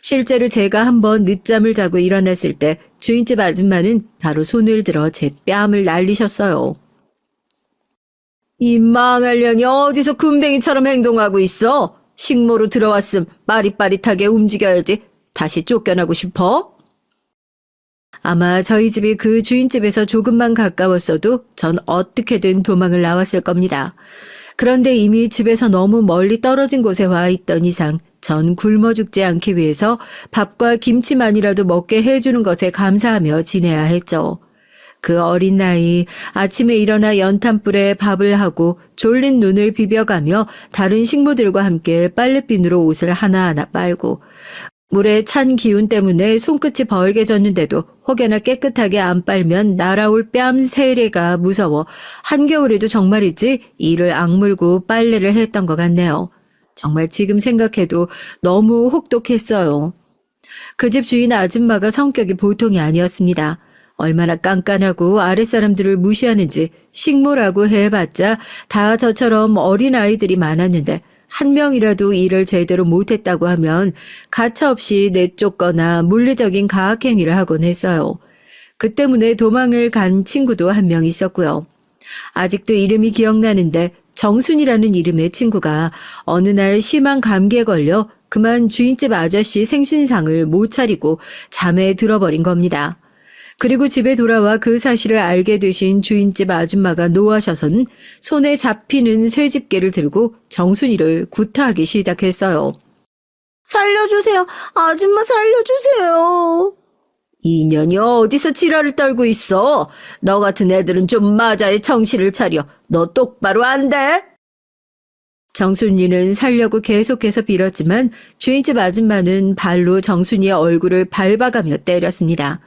실제로 제가 한번 늦잠을 자고 일어났을 때 주인집 아줌마는 바로 손을 들어 제 뺨을 날리셨어요. 이 망할 년이 어디서 군뱅이처럼 행동하고 있어? 식모로 들어왔음 빠릿빠릿하게 움직여야지. 다시 쫓겨나고 싶어? 아마 저희 집이 그 주인집에서 조금만 가까웠어도 전 어떻게든 도망을 나왔을 겁니다. 그런데 이미 집에서 너무 멀리 떨어진 곳에 와 있던 이상 전 굶어 죽지 않기 위해서 밥과 김치만이라도 먹게 해주는 것에 감사하며 지내야 했죠. 그 어린 나이 아침에 일어나 연탄불에 밥을 하고 졸린 눈을 비벼가며 다른 식모들과 함께 빨래비누로 옷을 하나하나 빨고 물에 찬 기운 때문에 손끝이 벌게졌는데도 혹여나 깨끗하게 안 빨면 날아올 뺨 세례가 무서워 한겨울에도 정말이지 이를 악물고 빨래를 했던 것 같네요. 정말 지금 생각해도 너무 혹독했어요. 그 집 주인 아줌마가 성격이 보통이 아니었습니다. 얼마나 깐깐하고 아랫사람들을 무시하는지 식모라고 해봤자 다 저처럼 어린아이들이 많았는데 한 명이라도 일을 제대로 못했다고 하면 가차없이 내쫓거나 물리적인 가학행위를 하곤 했어요. 그 때문에 도망을 간 친구도 한 명 있었고요. 아직도 이름이 기억나는데 정순이라는 이름의 친구가 어느 날 심한 감기에 걸려 그만 주인집 아저씨 생신상을 못 차리고 잠에 들어버린 겁니다. 그리고 집에 돌아와 그 사실을 알게 되신 주인집 아줌마가 노하셔서는 손에 잡히는 쇠집게를 들고 정순이를 구타하기 시작했어요. 살려주세요. 아줌마 살려주세요. 이 년이 어디서 지랄을 떨고 있어? 너 같은 애들은 좀 마자에 정신을 차려. 너 똑바로 안 돼? 정순이는 살려고 계속해서 빌었지만 주인집 아줌마는 발로 정순이의 얼굴을 밟아가며 때렸습니다.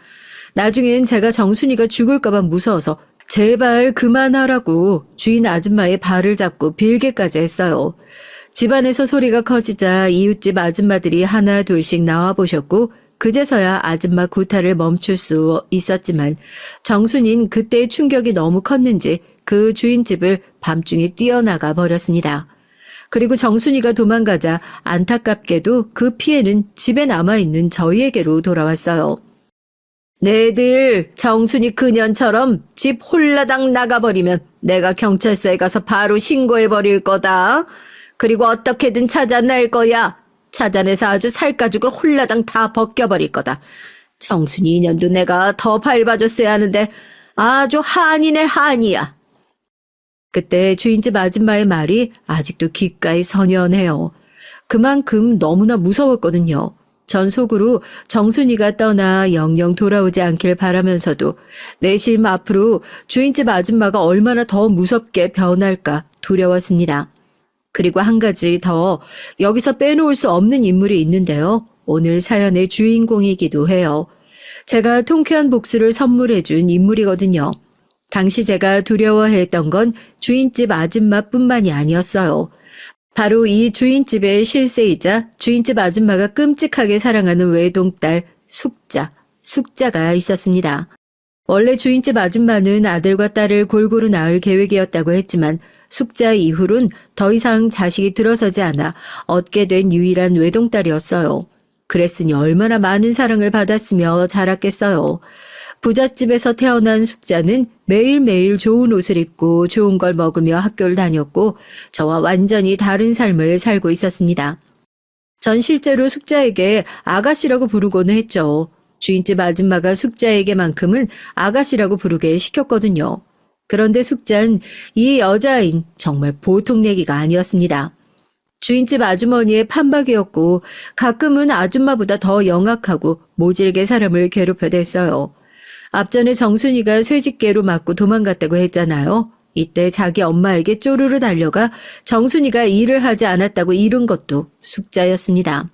나중엔 제가 정순이가 죽을까봐 무서워서 제발 그만하라고 주인 아줌마의 발을 잡고 빌게까지 했어요. 집안에서 소리가 커지자 이웃집 아줌마들이 하나 둘씩 나와보셨고 그제서야 아줌마 구타를 멈출 수 있었지만 정순이는 그때의 충격이 너무 컸는지 그 주인집을 밤중에 뛰어나가 버렸습니다. 그리고 정순이가 도망가자 안타깝게도 그 피해는 집에 남아있는 저희에게로 돌아왔어요. 네들 정순이 그년처럼 집 홀라당 나가버리면 내가 경찰서에 가서 바로 신고해버릴 거다. 그리고 어떻게든 찾아낼 거야. 찾아내서 아주 살가죽을 홀라당 다 벗겨버릴 거다. 정순이 인연도 내가 더 밟아줬어야 하는데 아주 한이네 한이야. 그때 주인집 아줌마의 말이 아직도 귓가에 선연해요. 그만큼 너무나 무서웠거든요. 전 속으로 정순이가 떠나 영영 돌아오지 않길 바라면서도 내심 앞으로 주인집 아줌마가 얼마나 더 무섭게 변할까 두려웠습니다. 그리고 한 가지 더 여기서 빼놓을 수 없는 인물이 있는데요. 오늘 사연의 주인공이기도 해요. 제가 통쾌한 복수를 선물해준 인물이거든요. 당시 제가 두려워했던 건 주인집 아줌마뿐만이 아니었어요. 바로 이 주인집의 실세이자 주인집 아줌마가 끔찍하게 사랑하는 외동딸 숙자가 있었습니다. 원래 주인집 아줌마는 아들과 딸을 골고루 낳을 계획이었다고 했지만 숙자 이후론 더 이상 자식이 들어서지 않아 얻게 된 유일한 외동딸이었어요. 그랬으니 얼마나 많은 사랑을 받았으며 자랐겠어요. 부잣집에서 태어난 숙자는 매일매일 좋은 옷을 입고 좋은 걸 먹으며 학교를 다녔고 저와 완전히 다른 삶을 살고 있었습니다. 전 실제로 숙자에게 아가씨라고 부르곤 했죠. 주인집 아줌마가 숙자에게만큼은 아가씨라고 부르게 시켰거든요. 그런데 숙자는 이 여자아인 정말 보통 내기가 아니었습니다. 주인집 아주머니의 판박이었고 가끔은 아줌마보다 더 영악하고 모질게 사람을 괴롭혀댔어요. 앞전에 정순이가 쇠집게로 맞고 도망갔다고 했잖아요. 이때 자기 엄마에게 쪼르르 달려가 정순이가 일을 하지 않았다고 이른 것도 숙자였습니다.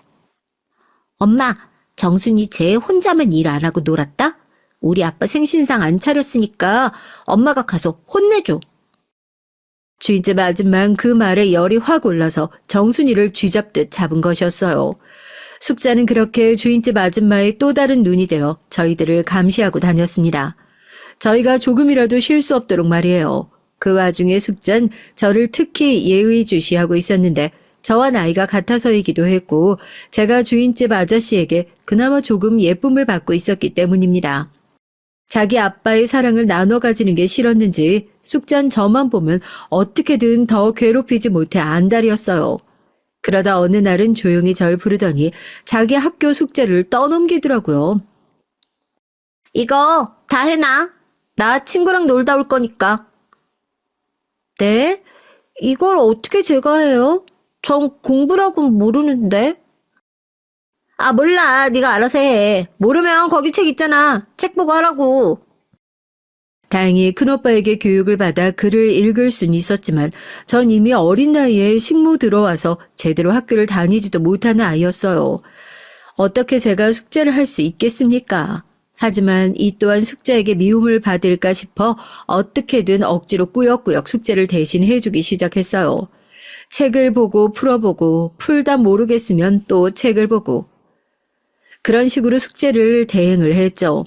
엄마, 정순이 쟤 혼자만 일 안 하고 놀았다? 우리 아빠 생신상 안 차렸으니까 엄마가 가서 혼내줘. 주인집 아줌마는 그 말에 열이 확 올라서 정순이를 쥐잡듯 잡은 것이었어요. 숙자는 그렇게 주인집 아줌마의 또 다른 눈이 되어 저희들을 감시하고 다녔습니다. 저희가 조금이라도 쉴 수 없도록 말이에요. 그 와중에 숙자는 저를 특히 예의주시하고 있었는데 저와 나이가 같아서이기도 했고 제가 주인집 아저씨에게 그나마 조금 예쁨을 받고 있었기 때문입니다. 자기 아빠의 사랑을 나눠 가지는 게 싫었는지 숙자는 저만 보면 어떻게든 더 괴롭히지 못해 안달이었어요. 그러다 어느 날은 조용히 절 부르더니 자기 학교 숙제를 떠넘기더라고요. 이거 다 해놔. 나 친구랑 놀다 올 거니까. 네? 이걸 어떻게 제가 해요? 전 공부라고는 모르는데. 아, 몰라. 네가 알아서 해. 모르면 거기 책 있잖아. 책 보고 하라고. 다행히 큰오빠에게 교육을 받아 글을 읽을 수는 있었지만 전 이미 어린 나이에 식모 들어와서 제대로 학교를 다니지도 못하는 아이였어요. 어떻게 제가 숙제를 할 수 있겠습니까? 하지만 이 또한 숙자에게 미움을 받을까 싶어 어떻게든 억지로 꾸역꾸역 숙제를 대신 해주기 시작했어요. 책을 보고 풀어보고 풀다 모르겠으면 또 책을 보고 그런 식으로 숙제를 대행을 했죠.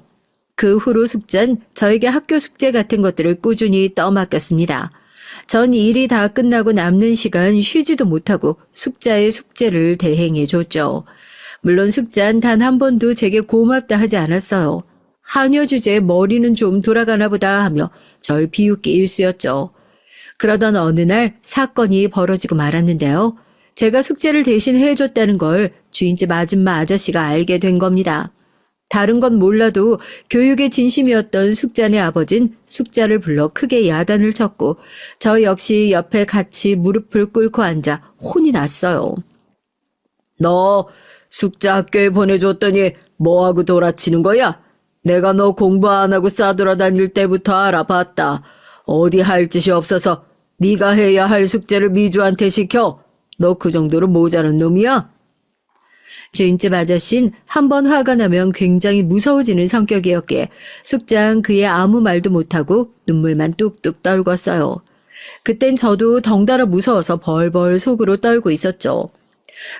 그 후로 숙자는 저에게 학교 숙제 같은 것들을 꾸준히 떠맡겼습니다. 전 일이 다 끝나고 남는 시간 쉬지도 못하고 숙자의 숙제를 대행해줬죠. 물론 숙자는 단 한 번도 제게 고맙다 하지 않았어요. 한여 주제에 머리는 좀 돌아가나 보다 하며 절 비웃기 일쑤였죠. 그러던 어느 날 사건이 벌어지고 말았는데요. 제가 숙제를 대신 해줬다는 걸 주인집 아줌마 아저씨가 알게 된 겁니다. 다른 건 몰라도 교육의 진심이었던 숙자네 아버진 숙자를 불러 크게 야단을 쳤고 저 역시 옆에 같이 무릎을 꿇고 앉아 혼이 났어요. 너 숙자 학교에 보내줬더니 뭐하고 돌아치는 거야? 내가 너 공부 안 하고 싸돌아다닐 때부터 알아봤다. 어디 할 짓이 없어서 네가 해야 할 숙제를 미주한테 시켜. 너 그 정도로 모자란 놈이야? 주인집 아저씨는 한 번 화가 나면 굉장히 무서워지는 성격이었기에 숙자는 그의 아무 말도 못하고 눈물만 뚝뚝 떨궜어요. 그땐 저도 덩달아 무서워서 벌벌 속으로 떨고 있었죠.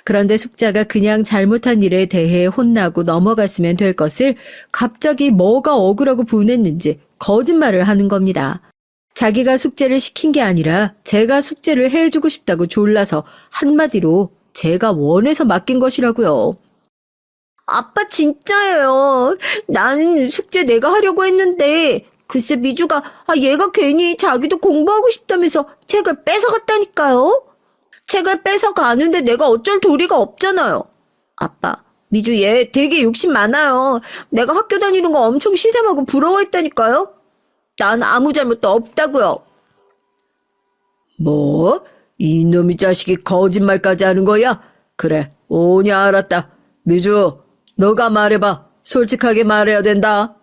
그런데 숙자가 그냥 잘못한 일에 대해 혼나고 넘어갔으면 될 것을 갑자기 뭐가 억울하고 분했는지 거짓말을 하는 겁니다. 자기가 숙제를 시킨 게 아니라 제가 숙제를 해주고 싶다고 졸라서 한마디로 제가 원해서 맡긴 것이라고요. 아빠 진짜예요. 난 숙제 내가 하려고 했는데 글쎄 미주가 얘가 괜히 자기도 공부하고 싶다면서 책을 뺏어갔다니까요. 책을 뺏어가는데 내가 어쩔 도리가 없잖아요. 아빠, 미주 얘 되게 욕심 많아요. 내가 학교 다니는 거 엄청 시샘하고 부러워했다니까요. 난 아무 잘못도 없다고요. 뭐? 이놈의 자식이 거짓말까지 하는 거야? 그래, 오냐 알았다. 미주, 너가 말해봐. 솔직하게 말해야 된다.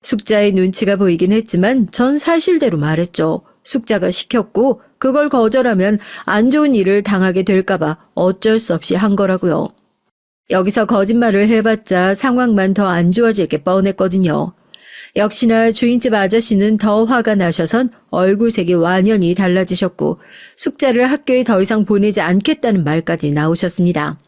숙자의 눈치가 보이긴 했지만 전 사실대로 말했죠. 숙자가 시켰고 그걸 거절하면 안 좋은 일을 당하게 될까봐 어쩔 수 없이 한 거라고요. 여기서 거짓말을 해봤자 상황만 더 안 좋아질 게 뻔했거든요. 역시나 주인집 아저씨는 더 화가 나셔선 얼굴색이 완연히 달라지셨고 숙자를 학교에 더 이상 보내지 않겠다는 말까지 나오셨습니다.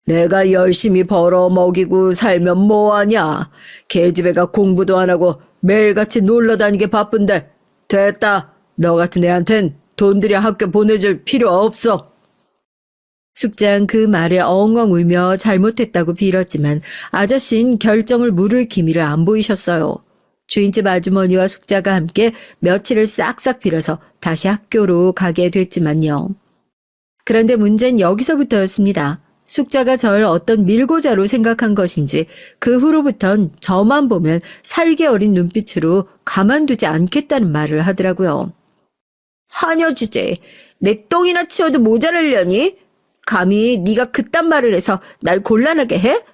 내가 열심히 벌어 먹이고 살면 뭐하냐. 계집애가 공부도 안 하고 매일같이 놀러 다니게 바쁜데 됐다. 너 같은 애한텐 돈 들여 학교 보내줄 필요 없어. 숙자는 그 말에 엉엉 울며 잘못했다고 빌었지만 아저씨는 결정을 물을 기미를 안 보이셨어요. 주인집 아주머니와 숙자가 함께 며칠을 싹싹 빌어서 다시 학교로 가게 됐지만요. 그런데 문제는 여기서부터였습니다. 숙자가 절 어떤 밀고자로 생각한 것인지 그 후로부턴 저만 보면 살기 어린 눈빛으로 가만두지 않겠다는 말을 하더라고요. 하녀 주제, 내 똥이나 치워도 모자랄려니? 감히 네가 그딴 말을 해서 날 곤란하게 해?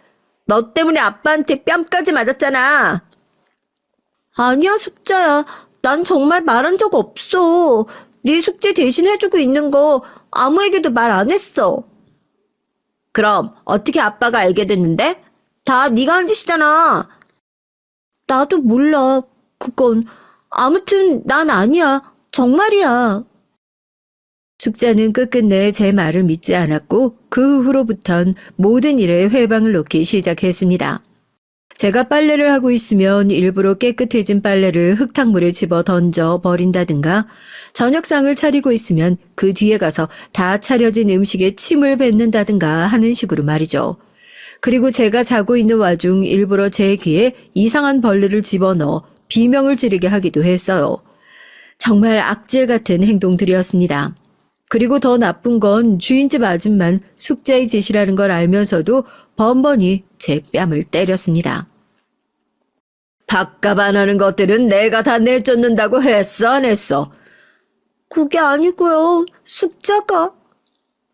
너 때문에 아빠한테 뺨까지 맞았잖아. 아니야, 숙자야. 난 정말 말한 적 없어. 네 숙제 대신 해주고 있는 거 아무에게도 말 안 했어. 그럼 어떻게 아빠가 알게 됐는데? 다 네가 한 짓이잖아. 나도 몰라. 그건 아무튼 난 아니야. 정말이야. 숙자는 끝끝내 제 말을 믿지 않았고 그 후로부턴 모든 일에 회방을 놓기 시작했습니다. 제가 빨래를 하고 있으면 일부러 깨끗해진 빨래를 흙탕물에 집어 던져 버린다든가 저녁상을 차리고 있으면 그 뒤에 가서 다 차려진 음식에 침을 뱉는다든가 하는 식으로 말이죠. 그리고 제가 자고 있는 와중 일부러 제 귀에 이상한 벌레를 집어넣어 비명을 지르게 하기도 했어요. 정말 악질 같은 행동들이었습니다. 그리고 더 나쁜 건 주인집 아줌만 숙자의 짓이라는 걸 알면서도 번번이 제 뺨을 때렸습니다. 밥값 안 하는 것들은 내가 다 내쫓는다고 했어, 안 했어? 그게 아니고요. 숙자가.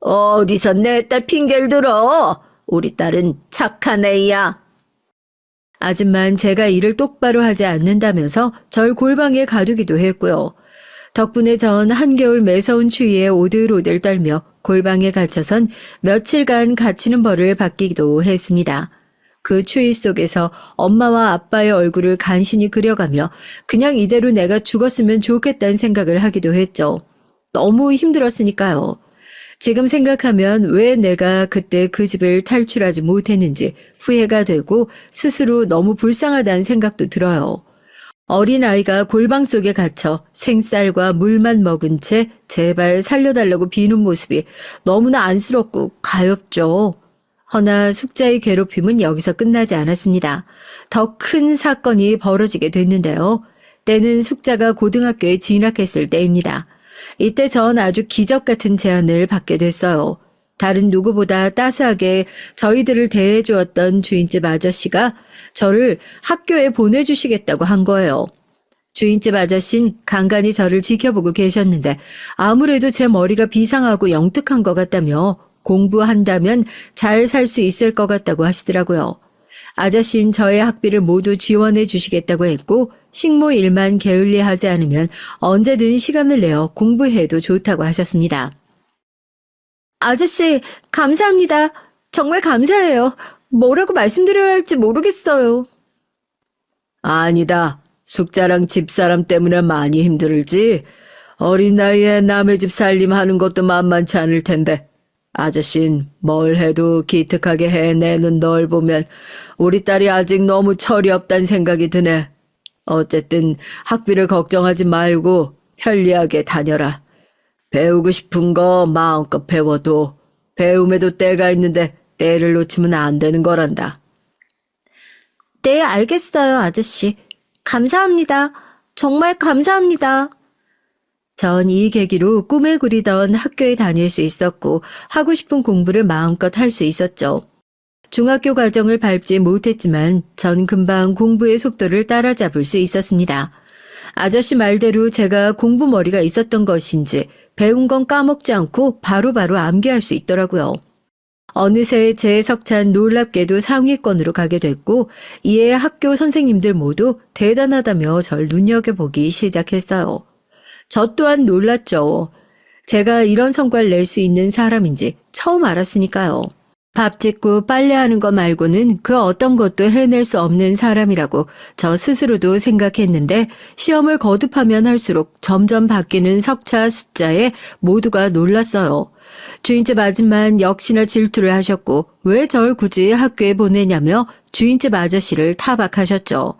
어디서 내 딸 핑계를 들어? 우리 딸은 착한 애야. 아줌만 제가 일을 똑바로 하지 않는다면서 절 골방에 가두기도 했고요. 덕분에 전 한겨울 매서운 추위에 오들오들 떨며 골방에 갇혀선 며칠간 갇히는 벌을 받기도 했습니다. 그 추위 속에서 엄마와 아빠의 얼굴을 간신히 그려가며 그냥 이대로 내가 죽었으면 좋겠다는 생각을 하기도 했죠. 너무 힘들었으니까요. 지금 생각하면 왜 내가 그때 그 집을 탈출하지 못했는지 후회가 되고 스스로 너무 불쌍하다는 생각도 들어요. 어린아이가 골방 속에 갇혀 생쌀과 물만 먹은 채 제발 살려달라고 비는 모습이 너무나 안쓰럽고 가엾죠. 허나 숙자의 괴롭힘은 여기서 끝나지 않았습니다. 더 큰 사건이 벌어지게 됐는데요. 때는 숙자가 고등학교에 진학했을 때입니다. 이때 전 아주 기적 같은 제안을 받게 됐어요. 다른 누구보다 따스하게 저희들을 대해주었던 주인집 아저씨가 저를 학교에 보내주시겠다고 한 거예요. 주인집 아저씨는 간간히 저를 지켜보고 계셨는데 아무래도 제 머리가 비상하고 영특한 것 같다며 공부한다면 잘 살 수 있을 것 같다고 하시더라고요. 아저씨는 저의 학비를 모두 지원해 주시겠다고 했고 식모 일만 게을리하지 않으면 언제든 시간을 내어 공부해도 좋다고 하셨습니다. 아저씨, 감사합니다. 정말 감사해요. 뭐라고 말씀드려야 할지 모르겠어요. 아니다. 숙자랑 집사람 때문에 많이 힘들지. 어린 나이에 남의 집 살림하는 것도 만만치 않을 텐데. 아저씨는 뭘 해도 기특하게 해내는 널 보면 우리 딸이 아직 너무 철이 없다는 생각이 드네. 어쨌든 학비를 걱정하지 말고 편리하게 다녀라. 배우고 싶은 거 마음껏 배워도 배움에도 때가 있는데 때를 놓치면 안 되는 거란다. 네, 알겠어요, 아저씨. 감사합니다. 정말 감사합니다. 전 이 계기로 꿈에 그리던 학교에 다닐 수 있었고 하고 싶은 공부를 마음껏 할 수 있었죠. 중학교 과정을 밟지 못했지만 전 금방 공부의 속도를 따라잡을 수 있었습니다. 아저씨 말대로 제가 공부머리가 있었던 것인지 배운 건 까먹지 않고 바로바로 암기할 수 있더라고요. 어느새 제 석찬 놀랍게도 상위권으로 가게 됐고 이에 학교 선생님들 모두 대단하다며 절 눈여겨보기 시작했어요. 저 또한 놀랐죠. 제가 이런 성과를 낼 수 있는 사람인지 처음 알았으니까요. 밥 짓고 빨래하는 것 말고는 그 어떤 것도 해낼 수 없는 사람이라고 저 스스로도 생각했는데 시험을 거듭하면 할수록 점점 바뀌는 석차 숫자에 모두가 놀랐어요. 주인집 아줌만 역시나 질투를 하셨고 왜 절 굳이 학교에 보내냐며 주인집 아저씨를 타박하셨죠.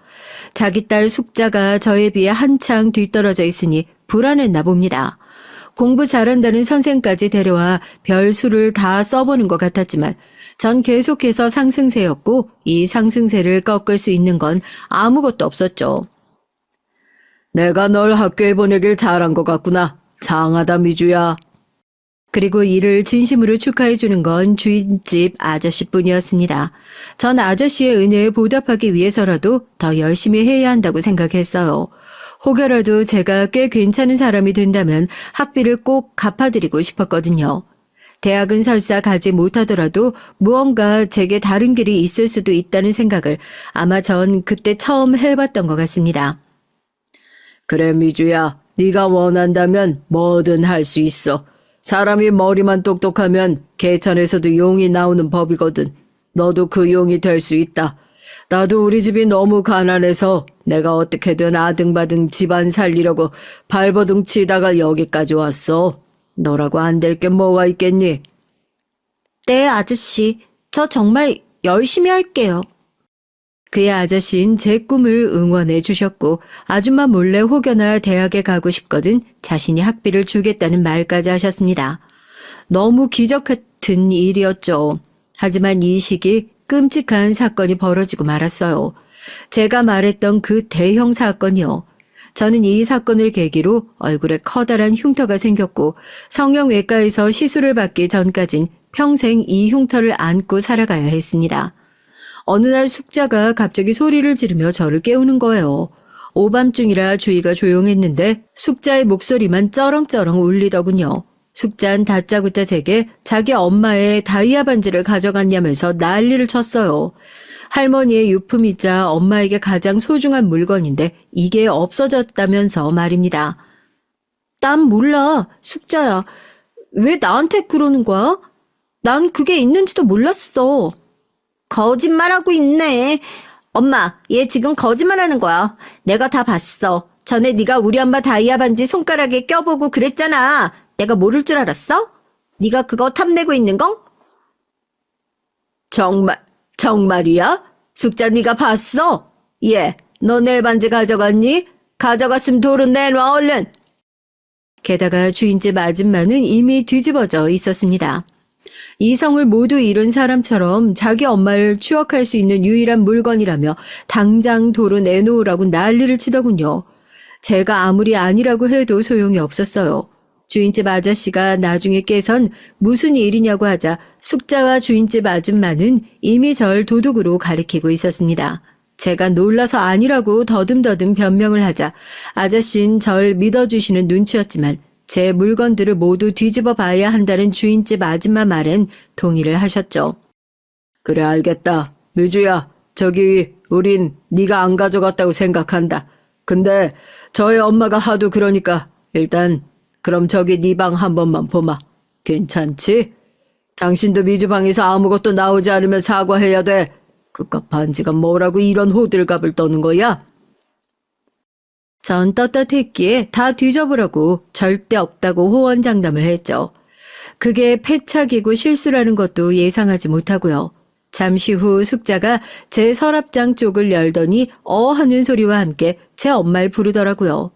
자기 딸 숙자가 저에 비해 한창 뒤떨어져 있으니 불안했나 봅니다. 공부 잘한다는 선생까지 데려와 별수를 다 써보는 것 같았지만 전 계속해서 상승세였고 이 상승세를 꺾을 수 있는 건 아무것도 없었죠. 내가 널 학교에 보내길 잘한 것 같구나. 장하다 미주야. 그리고 이를 진심으로 축하해 주는 건 주인집 아저씨뿐이었습니다. 전 아저씨의 은혜에 보답하기 위해서라도 더 열심히 해야 한다고 생각했어요. 혹여라도 제가 꽤 괜찮은 사람이 된다면 학비를 꼭 갚아드리고 싶었거든요. 대학은 설사 가지 못하더라도 무언가 제게 다른 길이 있을 수도 있다는 생각을 아마 전 그때 처음 해봤던 것 같습니다. 그래, 미주야. 네가 원한다면 뭐든 할 수 있어. 사람이 머리만 똑똑하면 개천에서도 용이 나오는 법이거든. 너도 그 용이 될 수 있다. 나도 우리 집이 너무 가난해서 내가 어떻게든 아등바등 집안 살리려고 발버둥 치다가 여기까지 왔어. 너라고 안 될 게 뭐가 있겠니? 네, 아저씨. 저 정말 열심히 할게요. 그의 아저씨는 제 꿈을 응원해 주셨고 아줌마 몰래 혹여나 대학에 가고 싶거든 자신이 학비를 주겠다는 말까지 하셨습니다. 너무 기적 같은 일이었죠. 하지만 이 시기 끔찍한 사건이 벌어지고 말았어요. 제가 말했던 그 대형 사건이요. 저는 이 사건을 계기로 얼굴에 커다란 흉터가 생겼고 성형외과에서 시술을 받기 전까진 평생 이 흉터를 안고 살아가야 했습니다. 어느 날 숙자가 갑자기 소리를 지르며 저를 깨우는 거예요. 오밤중이라 주위가 조용했는데 숙자의 목소리만 쩌렁쩌렁 울리더군요. 숙자는 다짜고짜 제게 자기 엄마의 다이아 반지를 가져갔냐면서 난리를 쳤어요. 할머니의 유품이자 엄마에게 가장 소중한 물건인데 이게 없어졌다면서 말입니다. 난 몰라, 숙자야. 왜 나한테 그러는 거야? 난 그게 있는지도 몰랐어. 거짓말하고 있네. 엄마, 얘 지금 거짓말하는 거야. 내가 다 봤어. 전에 네가 우리 엄마 다이아 반지 손가락에 껴보고 그랬잖아. 내가 모를 줄 알았어? 네가 그거 탐내고 있는 거? 정말이야? 숙자 네가 봤어? 예, 너 내 반지 가져갔니? 가져갔으면 돌은 내놔 얼른. 게다가 주인집 아줌마는 이미 뒤집어져 있었습니다. 이성을 모두 잃은 사람처럼 자기 엄마를 추억할 수 있는 유일한 물건이라며 당장 도로 내놓으라고 난리를 치더군요. 제가 아무리 아니라고 해도 소용이 없었어요. 주인집 아저씨가 나중에 깨선 무슨 일이냐고 하자 숙자와 주인집 아줌마는 이미 절 도둑으로 가리키고 있었습니다. 제가 놀라서 아니라고 더듬더듬 변명을 하자 아저씨는 절 믿어주시는 눈치였지만 제 물건들을 모두 뒤집어 봐야 한다는 주인집 아줌마 말엔 동의를 하셨죠. 그래, 알겠다. 미주야, 저기 우린 네가 안 가져갔다고 생각한다. 근데 저희 엄마가 하도 그러니까 일단 그럼 저기 네 방 한 번만 보마. 괜찮지? 당신도 미주 방에서 아무것도 나오지 않으면 사과해야 돼. 그깟 반지가 뭐라고 이런 호들갑을 떠는 거야? 전 떳떳했기에 다 뒤져보라고 절대 없다고 호언장담을 했죠. 그게 패착이고 실수라는 것도 예상하지 못하고요. 잠시 후 숙자가 제 서랍장 쪽을 열더니 하는 소리와 함께 제 엄마를 부르더라고요.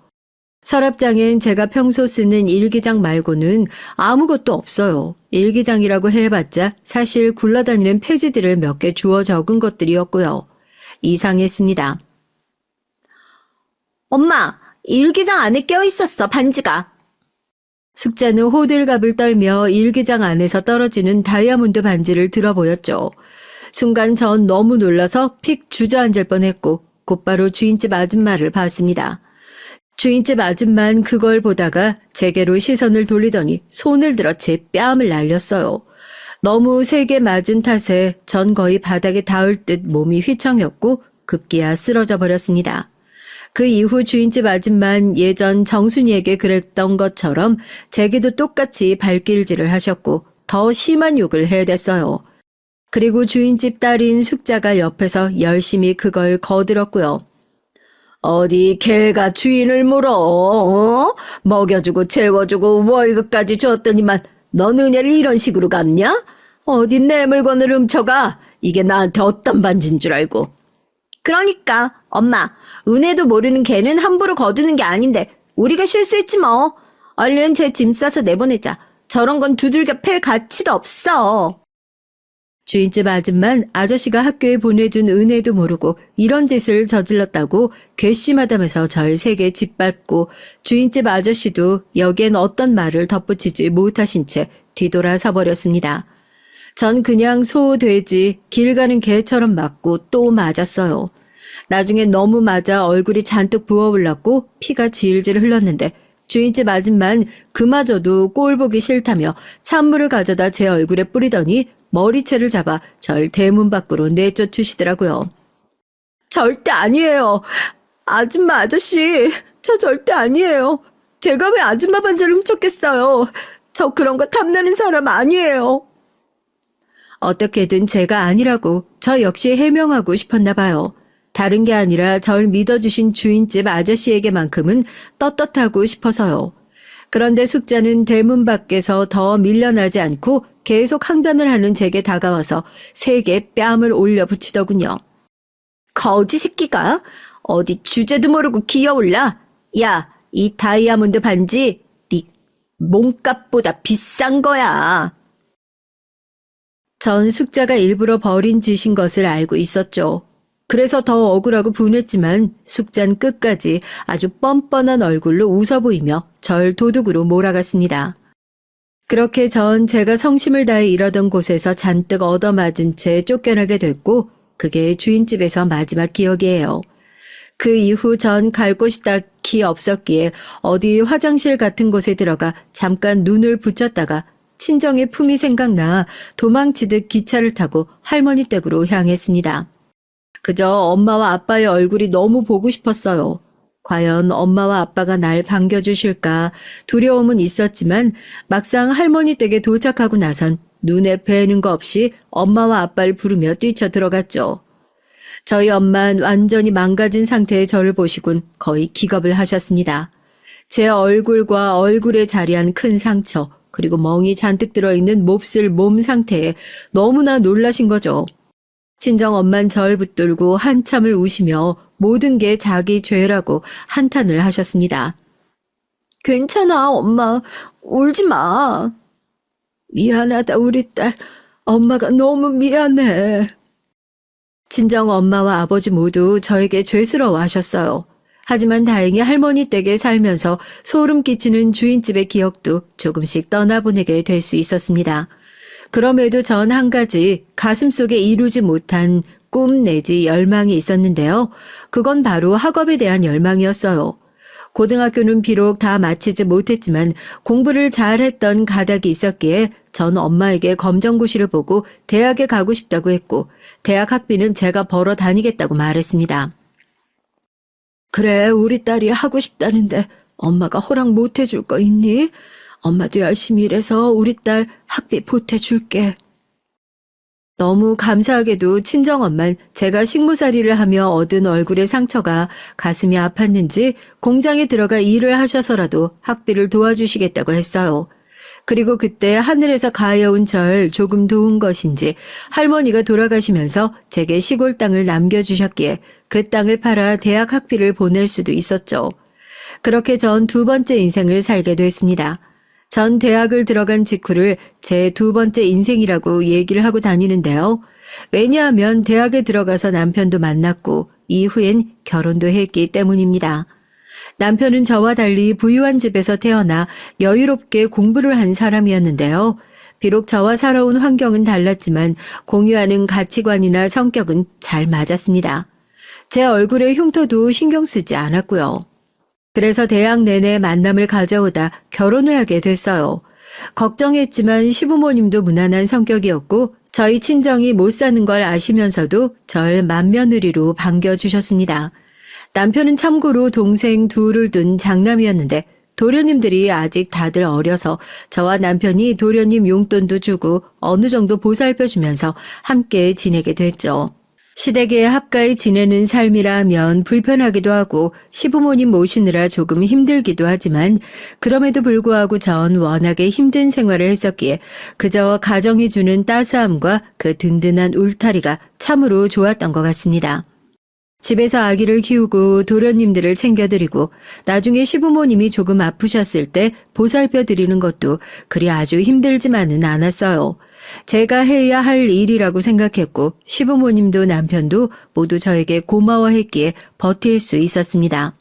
서랍장엔 제가 평소 쓰는 일기장 말고는 아무것도 없어요. 일기장이라고 해봤자 사실 굴러다니는 페이지들을 몇 개 주워 적은 것들이었고요. 이상했습니다. 엄마, 일기장 안에 껴있었어, 반지가. 숙자는 호들갑을 떨며 일기장 안에서 떨어지는 다이아몬드 반지를 들어보였죠. 순간 전 너무 놀라서 픽 주저앉을 뻔했고 곧바로 주인집 아줌마를 봤습니다. 주인집 아줌마는 그걸 보다가 제게로 시선을 돌리더니 손을 들어 제 뺨을 날렸어요. 너무 세게 맞은 탓에 전 거의 바닥에 닿을 듯 몸이 휘청였고 급기야 쓰러져 버렸습니다. 그 이후 주인집 아줌마는 예전 정순이에게 그랬던 것처럼 제게도 똑같이 발길질을 하셨고 더 심한 욕을 해댔어요. 그리고 주인집 딸인 숙자가 옆에서 열심히 그걸 거들었고요. 어디 개가 주인을 물어? 먹여주고 재워주고 월급까지 줬더니만 넌 은혜를 이런 식으로 갚냐? 어디 내 물건을 훔쳐가? 이게 나한테 어떤 반지인 줄 알고. 그러니까 엄마, 은혜도 모르는 개는 함부로 거두는 게 아닌데 우리가 실수했지 뭐. 얼른 제 짐 싸서 내보내자. 저런 건 두들겨 팰 가치도 없어. 주인집 아줌만 아저씨가 학교에 보내준 은혜도 모르고 이런 짓을 저질렀다고 괘씸하다면서 절 세게 짓밟고 주인집 아저씨도 여기엔 어떤 말을 덧붙이지 못하신 채 뒤돌아서 버렸습니다. 전 그냥 소, 돼지, 길 가는 개처럼 맞고 또 맞았어요. 나중에 너무 맞아 얼굴이 잔뜩 부어올랐고 피가 질질 흘렀는데 주인집 아줌만 그마저도 꼴 보기 싫다며 찬물을 가져다 제 얼굴에 뿌리더니 머리채를 잡아 절 대문 밖으로 내쫓으시더라고요. 절대 아니에요. 아줌마 아저씨, 저 절대 아니에요. 제가 왜 아줌마 반지를 훔쳤겠어요. 저 그런 거 탐나는 사람 아니에요. 어떻게든 제가 아니라고 저 역시 해명하고 싶었나 봐요. 다른 게 아니라 절 믿어주신 주인집 아저씨에게만큼은 떳떳하고 싶어서요. 그런데 숙자는 대문 밖에서 더 밀려나지 않고 계속 항변을 하는 제게 다가와서 세게 뺨을 올려 붙이더군요. 거지 새끼가 어디 주제도 모르고 기어올라. 야, 이 다이아몬드 반지 네 몸값보다 비싼 거야. 전 숙자가 일부러 벌인 짓인 것을 알고 있었죠. 그래서 더 억울하고 분했지만 숙자는 끝까지 아주 뻔뻔한 얼굴로 웃어 보이며 절 도둑으로 몰아갔습니다. 그렇게 전 제가 성심을 다해 일하던 곳에서 잔뜩 얻어맞은 채 쫓겨나게 됐고 그게 주인집에서 마지막 기억이에요. 그 이후 전 갈 곳이 딱히 없었기에 어디 화장실 같은 곳에 들어가 잠깐 눈을 붙였다가 친정의 품이 생각나 도망치듯 기차를 타고 할머니 댁으로 향했습니다. 그저 엄마와 아빠의 얼굴이 너무 보고 싶었어요. 과연 엄마와 아빠가 날 반겨주실까 두려움은 있었지만 막상 할머니 댁에 도착하고 나선 눈에 뵈는 거 없이 엄마와 아빠를 부르며 뛰쳐 들어갔죠. 저희 엄마는 완전히 망가진 상태의 저를 보시곤 거의 기겁을 하셨습니다. 제 얼굴과 얼굴에 자리한 큰 상처 그리고 멍이 잔뜩 들어있는 몹쓸 몸 상태에 너무나 놀라신 거죠. 친정 엄만 절 붙들고 한참을 우시며 모든 게 자기 죄라고 한탄을 하셨습니다. 괜찮아, 엄마. 울지 마. 미안하다, 우리 딸. 엄마가 너무 미안해. 친정 엄마와 아버지 모두 저에게 죄스러워 하셨어요. 하지만 다행히 할머니 댁에 살면서 소름 끼치는 주인집의 기억도 조금씩 떠나보내게 될 수 있었습니다. 그럼에도 전 한 가지 가슴속에 이루지 못한 꿈 내지 열망이 있었는데요. 그건 바로 학업에 대한 열망이었어요. 고등학교는 비록 다 마치지 못했지만 공부를 잘했던 가닥이 있었기에 전 엄마에게 검정고시를 보고 대학에 가고 싶다고 했고 대학 학비는 제가 벌어 다니겠다고 말했습니다. 그래, 우리 딸이 하고 싶다는데 엄마가 허락 못 해줄 거 있니? 엄마도 열심히 일해서 우리 딸 학비 보태줄게. 너무 감사하게도 친정엄만 제가 식무살이를 하며 얻은 얼굴의 상처가 가슴이 아팠는지 공장에 들어가 일을 하셔서라도 학비를 도와주시겠다고 했어요. 그리고 그때 하늘에서 가여운 절 조금 도운 것인지 할머니가 돌아가시면서 제게 시골 땅을 남겨주셨기에 그 땅을 팔아 대학 학비를 보낼 수도 있었죠. 그렇게 전 두 번째 인생을 살게 됐습니다. 전 대학을 들어간 직후를 제 두 번째 인생이라고 얘기를 하고 다니는데요. 왜냐하면 대학에 들어가서 남편도 만났고 이후엔 결혼도 했기 때문입니다. 남편은 저와 달리 부유한 집에서 태어나 여유롭게 공부를 한 사람이었는데요. 비록 저와 살아온 환경은 달랐지만 공유하는 가치관이나 성격은 잘 맞았습니다. 제 얼굴의 흉터도 신경 쓰지 않았고요. 그래서 대학 내내 만남을 가져오다 결혼을 하게 됐어요. 걱정했지만 시부모님도 무난한 성격이었고 저희 친정이 못 사는 걸 아시면서도 절 맏며느리로 반겨주셨습니다. 남편은 참고로 동생 둘을 둔 장남이었는데 도련님들이 아직 다들 어려서 저와 남편이 도련님 용돈도 주고 어느 정도 보살펴주면서 함께 지내게 됐죠. 시댁에 합가해 지내는 삶이라 하면 불편하기도 하고 시부모님 모시느라 조금 힘들기도 하지만 그럼에도 불구하고 전 워낙에 힘든 생활을 했었기에 그저 가정이 주는 따스함과 그 든든한 울타리가 참으로 좋았던 것 같습니다. 집에서 아기를 키우고 도련님들을 챙겨드리고 나중에 시부모님이 조금 아프셨을 때 보살펴드리는 것도 그리 아주 힘들지만은 않았어요. 제가 해야 할 일이라고 생각했고 시부모님도 남편도 모두 저에게 고마워했기에 버틸 수 있었습니다.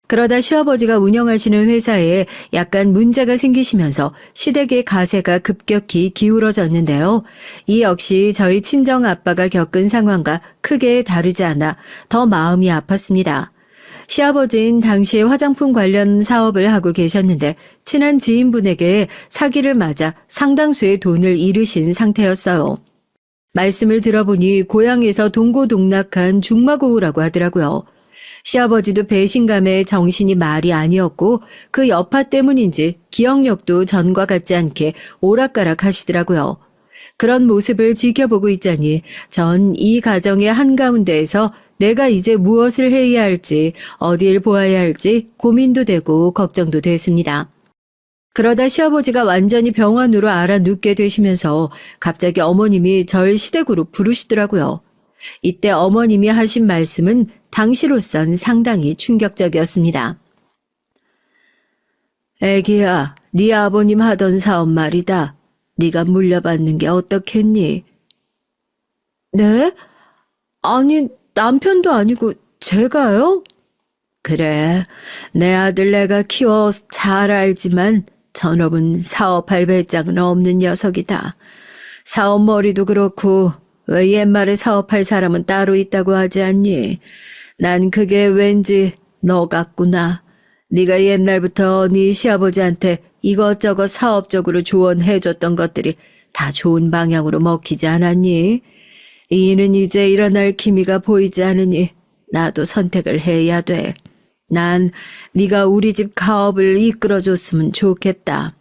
그러다 시아버지가 운영하시는 회사에 약간 문제가 생기시면서 시댁의 가세가 급격히 기울어졌는데요. 이 역시 저희 친정아빠가 겪은 상황과 크게 다르지 않아 더 마음이 아팠습니다. 시아버지는 당시에 화장품 관련 사업을 하고 계셨는데 친한 지인분에게 사기를 맞아 상당수의 돈을 잃으신 상태였어요. 말씀을 들어보니 고향에서 동고동락한 중마고우라고 하더라고요. 시아버지도 배신감에 정신이 말이 아니었고 그 여파 때문인지 기억력도 전과 같지 않게 오락가락 하시더라고요. 그런 모습을 지켜보고 있자니 전 이 가정의 한가운데에서 내가 이제 무엇을 해야 할지 어디를 보아야 할지 고민도 되고 걱정도 됐습니다. 그러다 시아버지가 완전히 병환으로 알아눕게 되시면서 갑자기 어머님이 절 시댁으로 부르시더라고요. 이때 어머님이 하신 말씀은 당시로선 상당히 충격적이었습니다. 애기야, 네 아버님 하던 사업 말이다. 네가 물려받는 게 어떻겠니? 네? 아니, 남편도 아니고 제가요? 그래, 내 아들 내가 키워 잘 알지만 저놈은 사업할 배짱은 없는 녀석이다. 사업 머리도 그렇고 왜 옛말에 사업할 사람은 따로 있다고 하지 않니? 난 그게 왠지 너 같구나. 네가 옛날부터 네 시아버지한테 이것저것 사업적으로 조언해줬던 것들이 다 좋은 방향으로 먹히지 않았니? 이는 이제 일어날 기미가 보이지 않으니 나도 선택을 해야 돼. 난 네가 우리 집 가업을 이끌어줬으면 좋겠다.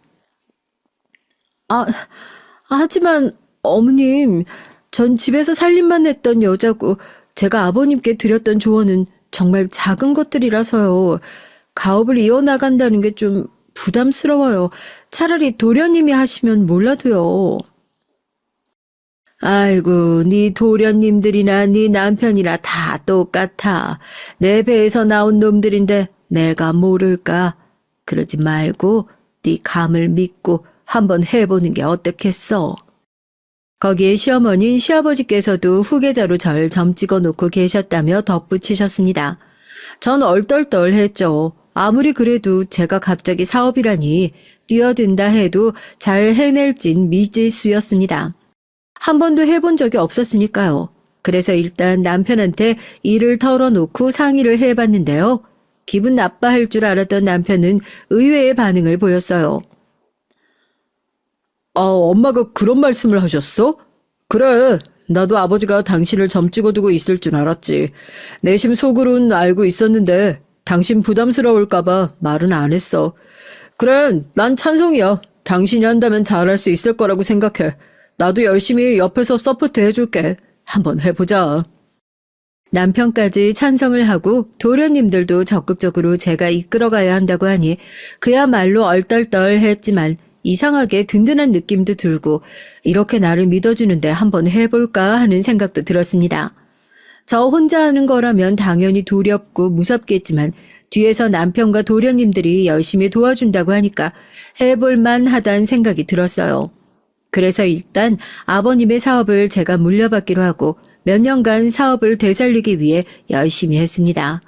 하지만 어머님, 전 집에서 살림만 했던 여자고 제가 아버님께 드렸던 조언은 정말 작은 것들이라서요. 가업을 이어나간다는 게 좀 부담스러워요. 차라리 도련님이 하시면 몰라도요. 아이고, 네 도련님들이나 네 남편이나 다 똑같아. 내 배에서 나온 놈들인데 내가 모를까? 그러지 말고 네 감을 믿고 한번 해보는 게 어떻겠어? 거기에 시어머니인 시아버지께서도 후계자로 절 점찍어 놓고 계셨다며 덧붙이셨습니다. 전 얼떨떨했죠. 아무리 그래도 제가 갑자기 사업이라니 뛰어든다 해도 잘 해낼진 미지수였습니다. 한 번도 해본 적이 없었으니까요. 그래서 일단 남편한테 일을 털어놓고 상의를 해봤는데요. 기분 나빠할 줄 알았던 남편은 의외의 반응을 보였어요. 엄마가 그런 말씀을 하셨어? 그래, 나도 아버지가 당신을 점찍어두고 있을 줄 알았지. 내심 속으론 알고 있었는데 당신 부담스러울까봐 말은 안 했어. 그래, 난 찬성이야. 당신이 한다면 잘할 수 있을 거라고 생각해. 나도 열심히 옆에서 서포트 해줄게. 한번 해보자. 남편까지 찬성을 하고 도련님들도 적극적으로 제가 이끌어가야 한다고 하니 그야말로 얼떨떨했지만 이상하게 든든한 느낌도 들고 이렇게 나를 믿어주는데 한번 해볼까 하는 생각도 들었습니다. 저 혼자 하는 거라면 당연히 두렵고 무섭겠지만 뒤에서 남편과 도련님들이 열심히 도와준다고 하니까 해볼만 하다는 생각이 들었어요. 그래서 일단 아버님의 사업을 제가 물려받기로 하고 몇 년간 사업을 되살리기 위해 열심히 했습니다.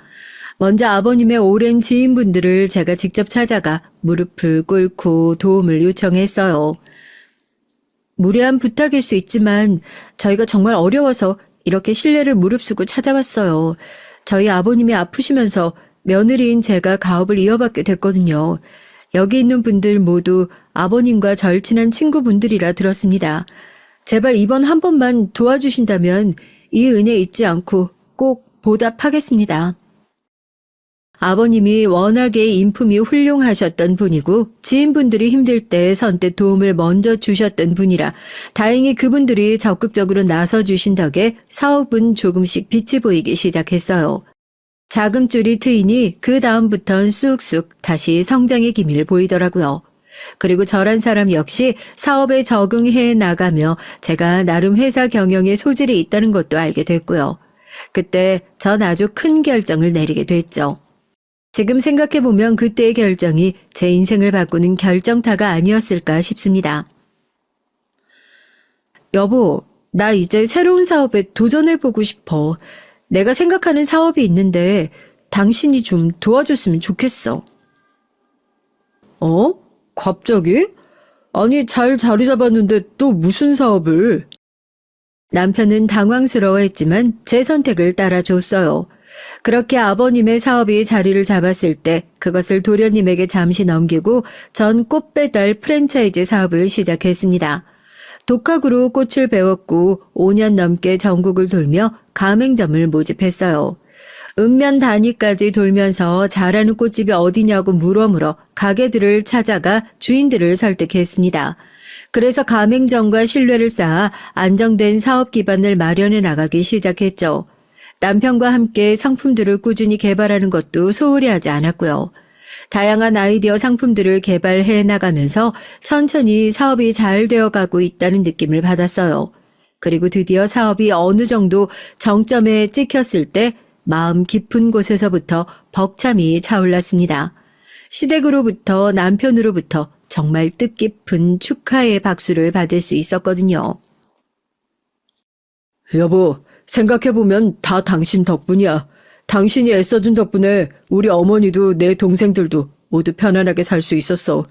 먼저 아버님의 오랜 지인분들을 제가 직접 찾아가 무릎을 꿇고 도움을 요청했어요. 무례한 부탁일 수 있지만 저희가 정말 어려워서 이렇게 신뢰를 무릅쓰고 찾아왔어요. 저희 아버님이 아프시면서 며느리인 제가 가업을 이어받게 됐거든요. 여기 있는 분들 모두 아버님과 절친한 친구분들이라 들었습니다. 제발 이번 한 번만 도와주신다면 이 은혜 잊지 않고 꼭 보답하겠습니다. 아버님이 워낙에 인품이 훌륭하셨던 분이고 지인분들이 힘들 때 선뜻 도움을 먼저 주셨던 분이라 다행히 그분들이 적극적으로 나서주신 덕에 사업은 조금씩 빛이 보이기 시작했어요. 자금줄이 트이니 그 다음부턴 쑥쑥 다시 성장의 기미를 보이더라고요. 그리고 저란 사람 역시 사업에 적응해 나가며 제가 나름 회사 경영에 소질이 있다는 것도 알게 됐고요. 그때 전 아주 큰 결정을 내리게 됐죠. 지금 생각해보면 그때의 결정이 제 인생을 바꾸는 결정타가 아니었을까 싶습니다. 여보, 나 이제 새로운 사업에 도전해보고 싶어. 내가 생각하는 사업이 있는데 당신이 좀 도와줬으면 좋겠어. 어? 갑자기? 아니, 잘 자리 잡았는데 또 무슨 사업을? 남편은 당황스러워했지만 제 선택을 따라줬어요. 그렇게 아버님의 사업이 자리를 잡았을 때 그것을 도련님에게 잠시 넘기고 전 꽃배달 프랜차이즈 사업을 시작했습니다. 독학으로 꽃을 배웠고 5년 넘게 전국을 돌며 가맹점을 모집했어요. 읍면 단위까지 돌면서 잘하는 꽃집이 어디냐고 물어물어 가게들을 찾아가 주인들을 설득했습니다. 그래서 가맹점과 신뢰를 쌓아 안정된 사업 기반을 마련해 나가기 시작했죠. 남편과 함께 상품들을 꾸준히 개발하는 것도 소홀히 하지 않았고요. 다양한 아이디어 상품들을 개발해 나가면서 천천히 사업이 잘 되어가고 있다는 느낌을 받았어요. 그리고 드디어 사업이 어느 정도 정점에 찍혔을 때 마음 깊은 곳에서부터 벅참이 차올랐습니다. 시댁으로부터 남편으로부터 정말 뜻깊은 축하의 박수를 받을 수 있었거든요. 여보, 생각해보면 다 당신 덕분이야. 당신이 애써준 덕분에 우리 어머니도 내 동생들도 모두 편안하게 살 수 있었어.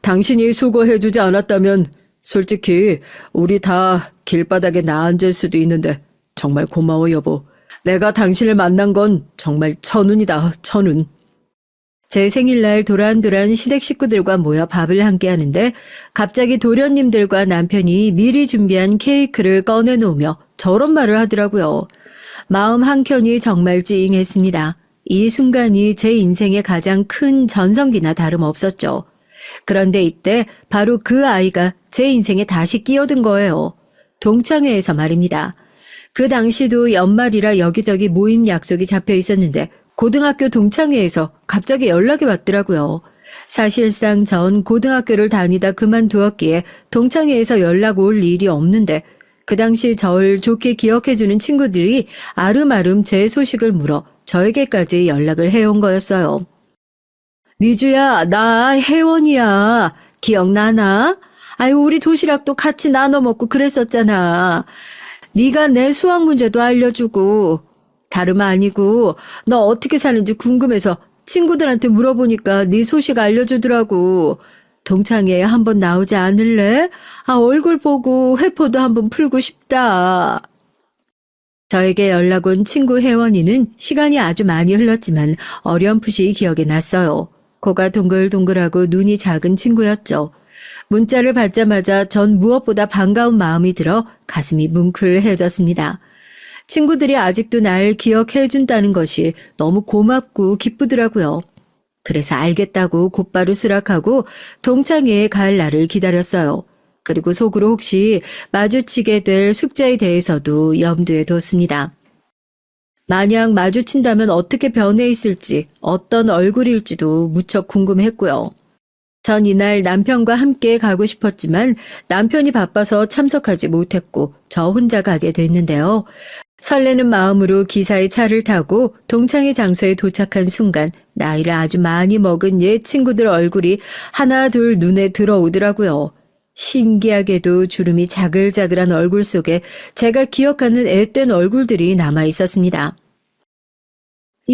당신이 수고해주지 않았다면 솔직히 우리 다 길바닥에 나앉을 수도 있는데 정말 고마워 여보. 내가 당신을 만난 건 정말 천운이다, 천운. 제 생일날 도란도란 시댁 식구들과 모여 밥을 함께 하는데 갑자기 도련님들과 남편이 미리 준비한 케이크를 꺼내놓으며 저런 말을 하더라고요. 마음 한켠이 정말 찡했습니다. 이 순간이 제 인생의 가장 큰 전성기나 다름없었죠. 그런데 이때 바로 그 아이가 제 인생에 다시 끼어든 거예요. 동창회에서 말입니다. 그 당시도 연말이라 여기저기 모임 약속이 잡혀 있었는데 고등학교 동창회에서 갑자기 연락이 왔더라고요. 사실상 전 고등학교를 다니다 그만두었기에 동창회에서 연락 올 일이 없는데 그 당시 저를 좋게 기억해주는 친구들이 아름아름 제 소식을 물어 저에게까지 연락을 해온 거였어요. 미주야, 나 혜원이야. 기억나나? 아유, 우리 도시락도 같이 나눠 먹고 그랬었잖아. 네가 내 수학 문제도 알려주고 다름 아니고 너 어떻게 사는지 궁금해서 친구들한테 물어보니까 네 소식 알려주더라고. 동창회에 한번 나오지 않을래? 아, 얼굴 보고 회포도 한번 풀고 싶다. 저에게 연락 온 친구 혜원이는 시간이 아주 많이 흘렀지만 어렴풋이 기억에 났어요. 코가 동글동글하고 눈이 작은 친구였죠. 문자를 받자마자 전 무엇보다 반가운 마음이 들어 가슴이 뭉클해졌습니다. 친구들이 아직도 날 기억해준다는 것이 너무 고맙고 기쁘더라고요. 그래서 알겠다고 곧바로 수락하고 동창회에 갈 날을 기다렸어요. 그리고 속으로 혹시 마주치게 될 숙제에 대해서도 염두에 뒀습니다. 만약 마주친다면 어떻게 변해 있을지, 어떤 얼굴일지도 무척 궁금했고요. 전 이날 남편과 함께 가고 싶었지만 남편이 바빠서 참석하지 못했고 저 혼자 가게 됐는데요. 설레는 마음으로 기사의 차를 타고 동창회 장소에 도착한 순간 나이를 아주 많이 먹은 옛 친구들 얼굴이 하나 둘 눈에 들어오더라고요. 신기하게도 주름이 자글자글한 얼굴 속에 제가 기억하는 앳된 얼굴들이 남아 있었습니다.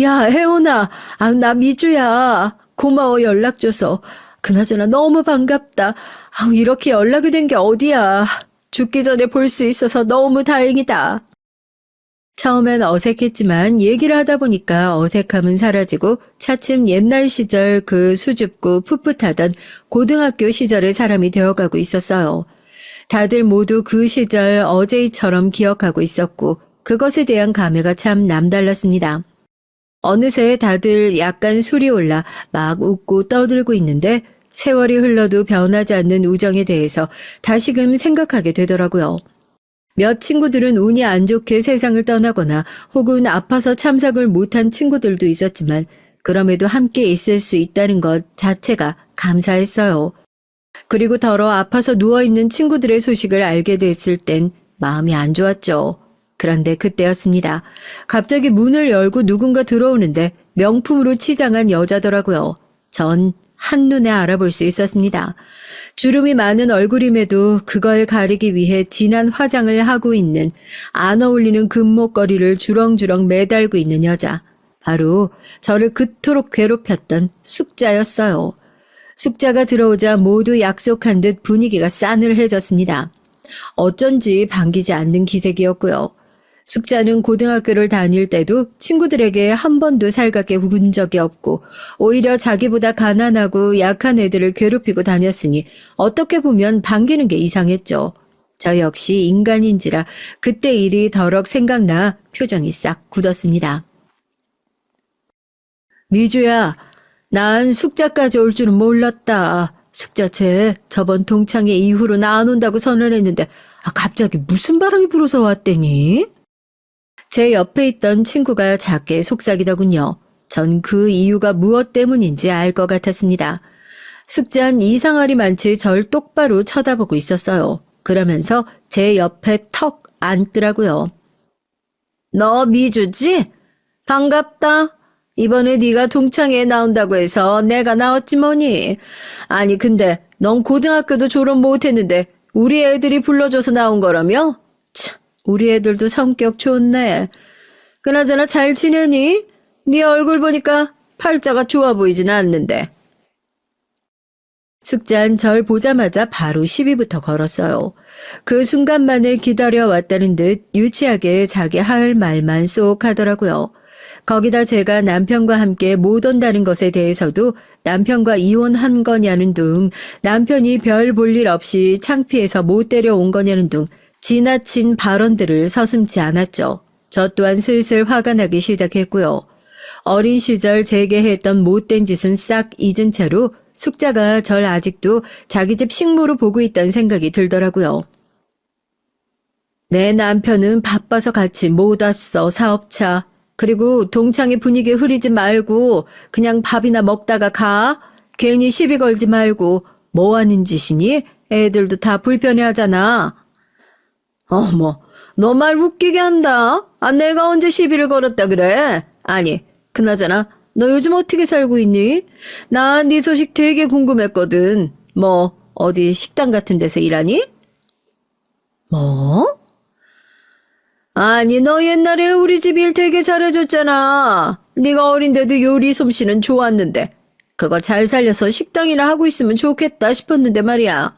야, 혜원아, 나 미주야. 고마워 연락줘서. 그나저나 너무 반갑다. 이렇게 연락이 된 게 어디야. 죽기 전에 볼 수 있어서 너무 다행이다. 처음엔 어색했지만 얘기를 하다 보니까 어색함은 사라지고 차츰 옛날 시절 그 수줍고 풋풋하던 고등학교 시절의 사람이 되어가고 있었어요. 다들 모두 그 시절 어제이처럼 기억하고 있었고 그것에 대한 감회가 참 남달랐습니다. 어느새 다들 약간 술이 올라 막 웃고 떠들고 있는데 세월이 흘러도 변하지 않는 우정에 대해서 다시금 생각하게 되더라고요. 몇 친구들은 운이 안 좋게 세상을 떠나거나 혹은 아파서 참석을 못한 친구들도 있었지만 그럼에도 함께 있을 수 있다는 것 자체가 감사했어요. 그리고 더러 아파서 누워있는 친구들의 소식을 알게 됐을 땐 마음이 안 좋았죠. 그런데 그때였습니다. 갑자기 문을 열고 누군가 들어오는데 명품으로 치장한 여자더라고요. 전 한눈에 알아볼 수 있었습니다. 주름이 많은 얼굴임에도 그걸 가리기 위해 진한 화장을 하고 있는, 안 어울리는 금목걸이를 주렁주렁 매달고 있는 여자. 바로 저를 그토록 괴롭혔던 숙자였어요. 숙자가 들어오자 모두 약속한 듯 분위기가 싸늘해졌습니다. 어쩐지 반기지 않는 기색이었고요. 숙자는 고등학교를 다닐 때도 친구들에게 한 번도 살갑게 군 적이 없고 오히려 자기보다 가난하고 약한 애들을 괴롭히고 다녔으니 어떻게 보면 반기는 게 이상했죠. 저 역시 인간인지라 그때 일이 더럭 생각나 표정이 싹 굳었습니다. 미주야, 난 숙자까지 올 줄은 몰랐다. 숙자쟤 저번 동창회 이후로 안 온다고 선언했는데 갑자기 무슨 바람이 불어서 왔대니? 제 옆에 있던 친구가 작게 속삭이더군요. 전 그 이유가 무엇 때문인지 알 것 같았습니다. 숙자는 이상하리 많지 절 똑바로 쳐다보고 있었어요. 그러면서 제 옆에 턱 앉더라고요. 너 미주지? 반갑다. 이번에 네가 동창회에 나온다고 해서 내가 나왔지 뭐니. 아니 근데 넌 고등학교도 졸업 못했는데 우리 애들이 불러줘서 나온 거라며? 참, 우리 애들도 성격 좋네. 그나저나 잘 지내니? 네 얼굴 보니까 팔자가 좋아 보이진 않는데. 숙자는 절 보자마자 바로 시비부터 걸었어요. 그 순간만을 기다려왔다는 듯 유치하게 자기 할 말만 쏙 하더라고요. 거기다 제가 남편과 함께 못 온다는 것에 대해서도 남편과 이혼한 거냐는 둥, 남편이 별 볼 일 없이 창피해서 못 데려온 거냐는 둥 지나친 발언들을 서슴지 않았죠. 저 또한 슬슬 화가 나기 시작했고요. 어린 시절 제게 했던 못된 짓은 싹 잊은 채로 숙자가 절 아직도 자기 집 식모로 보고 있다는 생각이 들더라고요. 내 남편은 바빠서 같이 못 왔어, 사업차. 그리고 동창회 분위기 흐리지 말고 그냥 밥이나 먹다가 가. 괜히 시비 걸지 말고 뭐 하는 짓이니? 애들도 다 불편해하잖아. 어머, 너 말 웃기게 한다. 내가 언제 시비를 걸었다 그래? 아니, 그나저나 너 요즘 어떻게 살고 있니? 나 네 소식 되게 궁금했거든. 뭐 어디 식당 같은 데서 일하니? 뭐? 아니 너 옛날에 우리 집 일 되게 잘해줬잖아. 네가 어린데도 요리 솜씨는 좋았는데 그거 잘 살려서 식당이나 하고 있으면 좋겠다 싶었는데 말이야.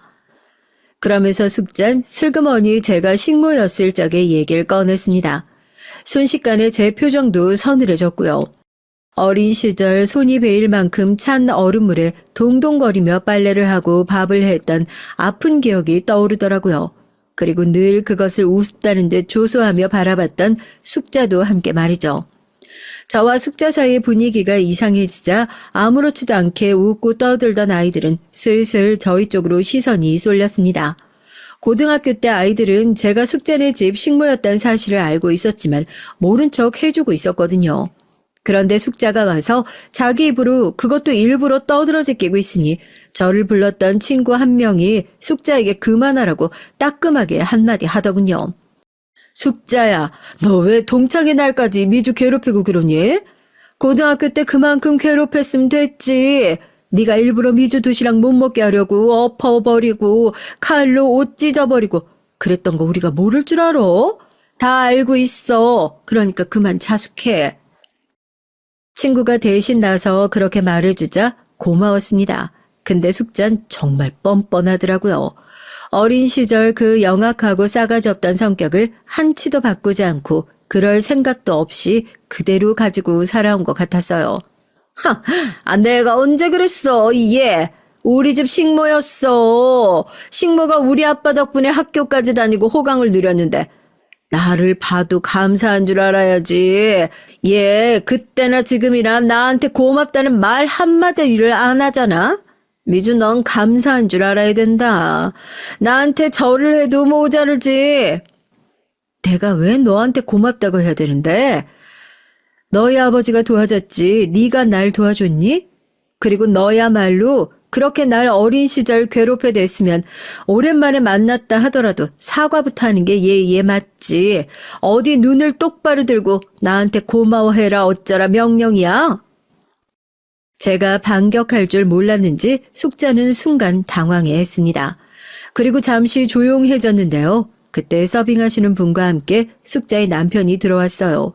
그러면서 숙잔 슬그머니 제가 식모였을 적의 얘기를 꺼냈습니다. 순식간에 제 표정도 서늘해졌고요. 어린 시절 손이 베일 만큼 찬 얼음물에 동동거리며 빨래를 하고 밥을 했던 아픈 기억이 떠오르더라고요. 그리고 늘 그것을 우습다는 듯 조소하며 바라봤던 숙자도 함께 말이죠. 저와 숙자 사이의 분위기가 이상해지자 아무렇지도 않게 웃고 떠들던 아이들은 슬슬 저희 쪽으로 시선이 쏠렸습니다. 고등학교 때 아이들은 제가 숙자네 집 식모였다는 사실을 알고 있었지만 모른 척 해주고 있었거든요. 그런데 숙자가 와서 자기 입으로 그것도 일부러 떠들어 제끼고 있으니 저를 불렀던 친구 한 명이 숙자에게 그만하라고 따끔하게 한마디 하더군요. 숙자야, 너 왜 동창회 날까지 미주 괴롭히고 그러니? 고등학교 때 그만큼 괴롭혔으면 됐지. 네가 일부러 미주 도시락 못 먹게 하려고 엎어버리고 칼로 옷 찢어버리고 그랬던 거 우리가 모를 줄 알아? 다 알고 있어. 그러니까 그만 자숙해. 친구가 대신 나서 그렇게 말해주자 고마웠습니다. 근데 숙자는 정말 뻔뻔하더라고요. 어린 시절 그 영악하고 싸가지 없던 성격을 한치도 바꾸지 않고 그럴 생각도 없이 그대로 가지고 살아온 것 같았어요. 내가 언제 그랬어, 얘. 우리 집 식모였어. 식모가 우리 아빠 덕분에 학교까지 다니고 호강을 누렸는데 나를 봐도 감사한 줄 알아야지. 얘 그때나 지금이나 나한테 고맙다는 말 한마디를 안 하잖아. 미주 넌 감사한 줄 알아야 된다. 나한테 절을 해도 모자르지. 내가 왜 너한테 고맙다고 해야 되는데? 너희 아버지가 도와줬지 네가 날 도와줬니? 그리고 너야말로 그렇게 날 어린 시절 괴롭혀댔으면 오랜만에 만났다 하더라도 사과부터 하는 게 예의에 맞지. 어디 눈을 똑바로 들고 나한테 고마워해라 어쩌라 명령이야? 제가 반격할 줄 몰랐는지 숙자는 순간 당황해했습니다. 그리고 잠시 조용해졌는데요. 그때 서빙하시는 분과 함께 숙자의 남편이 들어왔어요.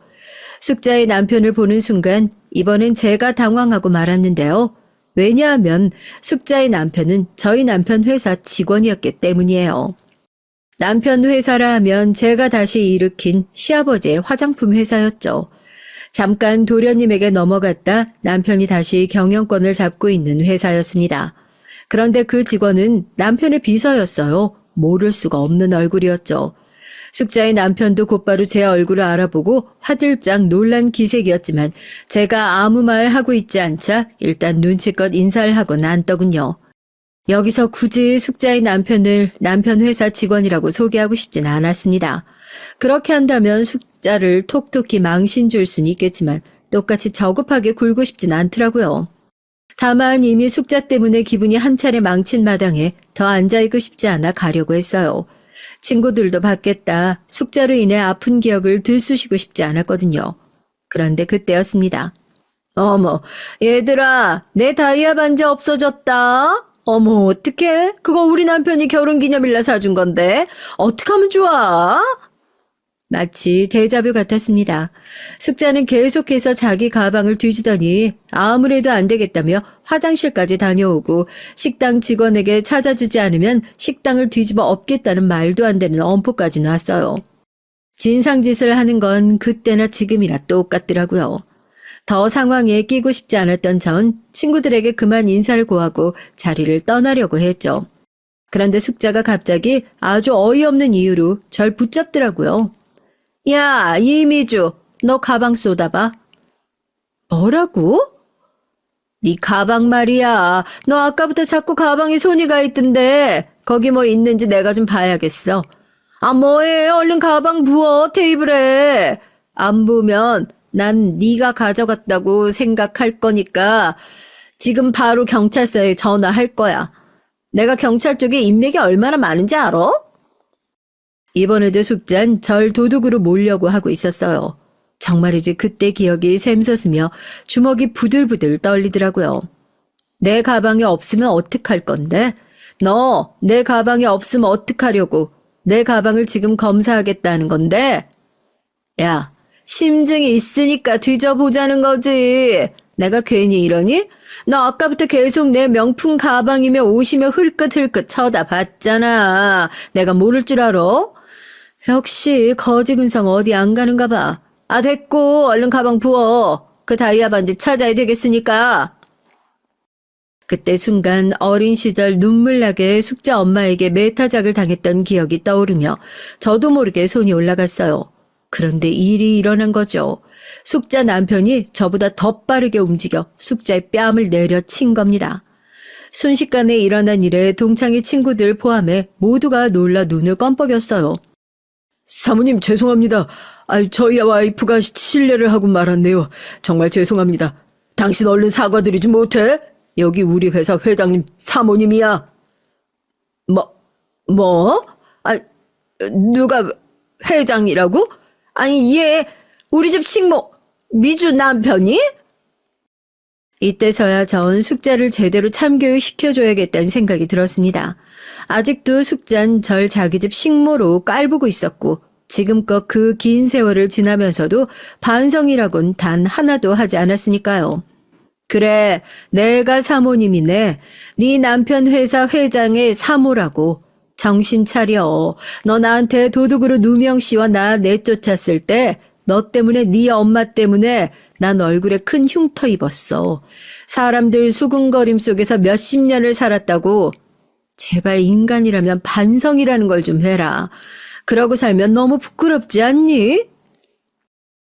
숙자의 남편을 보는 순간 이번엔 제가 당황하고 말았는데요. 왜냐하면 숙자의 남편은 저희 남편 회사 직원이었기 때문이에요. 남편 회사라 하면 제가 다시 일으킨 시아버지의 화장품 회사였죠. 잠깐 도련님에게 넘어갔다 남편이 다시 경영권을 잡고 있는 회사였습니다. 그런데 그 직원은 남편의 비서였어요. 모를 수가 없는 얼굴이었죠. 숙자의 남편도 곧바로 제 얼굴을 알아보고 화들짝 놀란 기색이었지만 제가 아무 말 하고 있지 않자 일단 눈치껏 인사를 하고 난더군요. 여기서 굳이 숙자의 남편을 남편 회사 직원이라고 소개하고 싶진 않았습니다. 그렇게 한다면 숙자를 톡톡히 망신 줄 수는 있겠지만 똑같이 저급하게 굴고 싶진 않더라고요. 다만 이미 숙자 때문에 기분이 한 차례 망친 마당에 더 앉아있고 싶지 않아 가려고 했어요. 친구들도 받겠다. 숙자로 인해 아픈 기억을 들쑤시고 싶지 않았거든요. 그런데 그때였습니다. 어머, 얘들아, 내 다이아 반지 없어졌다. 어머, 어떡해? 그거 우리 남편이 결혼기념일날 사준 건데 어떡하면 좋아? 마치 데자뷰 같았습니다. 숙자는 계속해서 자기 가방을 뒤지더니 아무래도 안 되겠다며 화장실까지 다녀오고 식당 직원에게 찾아주지 않으면 식당을 뒤집어 엎겠다는 말도 안 되는 엄포까지 놨어요. 진상짓을 하는 건 그때나 지금이나 똑같더라고요. 더 상황에 끼고 싶지 않았던 전 친구들에게 그만 인사를 고하고 자리를 떠나려고 했죠. 그런데 숙자가 갑자기 아주 어이없는 이유로 절 붙잡더라고요. 야, 이미주, 너 가방 쏟아봐. 뭐라고? 네 가방 말이야. 너 아까부터 자꾸 가방에 손이 가 있던데 거기 뭐 있는지 내가 좀 봐야겠어. 아, 뭐해? 얼른 가방 부어, 테이블에. 안 부으면 난 네가 가져갔다고 생각할 거니까 지금 바로 경찰서에 전화할 거야. 내가 경찰 쪽에 인맥이 얼마나 많은지 알아? 이번에도 숙자는 절 도둑으로 몰려고 하고 있었어요. 정말이지 그때 기억이 샘솟으며 주먹이 부들부들 떨리더라고요. 내 가방에 없으면 어떡할 건데? 너 내 가방에 없으면 어떡하려고? 내 가방을 지금 검사하겠다는 건데? 야, 심증이 있으니까 뒤져보자는 거지. 내가 괜히 이러니? 너 아까부터 계속 내 명품 가방이며 옷이며 흘끗흘끗 쳐다봤잖아. 내가 모를 줄 알아? 역시 거지 근성 어디 안 가는가 봐. 아, 됐고 얼른 가방 부어. 그 다이아 반지 찾아야 되겠으니까. 그때 순간 어린 시절 눈물나게 숙자 엄마에게 매타작을 당했던 기억이 떠오르며 저도 모르게 손이 올라갔어요. 그런데 일이 일어난 거죠. 숙자 남편이 저보다 더 빠르게 움직여 숙자의 뺨을 내려친 겁니다. 순식간에 일어난 일에 동창의 친구들 포함해 모두가 놀라 눈을 껌뻑였어요. 사모님 죄송합니다. 저희 와이프가 실례를 하고 말았네요. 정말 죄송합니다. 당신 얼른 사과드리지 못해? 여기 우리 회사 회장님 사모님이야. 뭐? 누가 회장이라고? 아니 얘 우리 집 식모 미주 남편이? 이때서야 전 숙자를 제대로 참교육시켜줘야겠다는 생각이 들었습니다. 아직도 숙자는 절 자기 집 식모로 깔보고 있었고 지금껏 그 긴 세월을 지나면서도 반성이라곤 단 하나도 하지 않았으니까요. 그래, 내가 사모님이네. 네 남편 회사 회장의 사모라고. 정신 차려. 너 나한테 도둑으로 누명 씨와 나 내쫓았을 때 너 때문에 네 엄마 때문에 난 얼굴에 큰 흉터 입었어. 사람들 수군거림 속에서 몇십 년을 살았다고. 제발 인간이라면 반성이라는 걸 좀 해라. 그러고 살면 너무 부끄럽지 않니?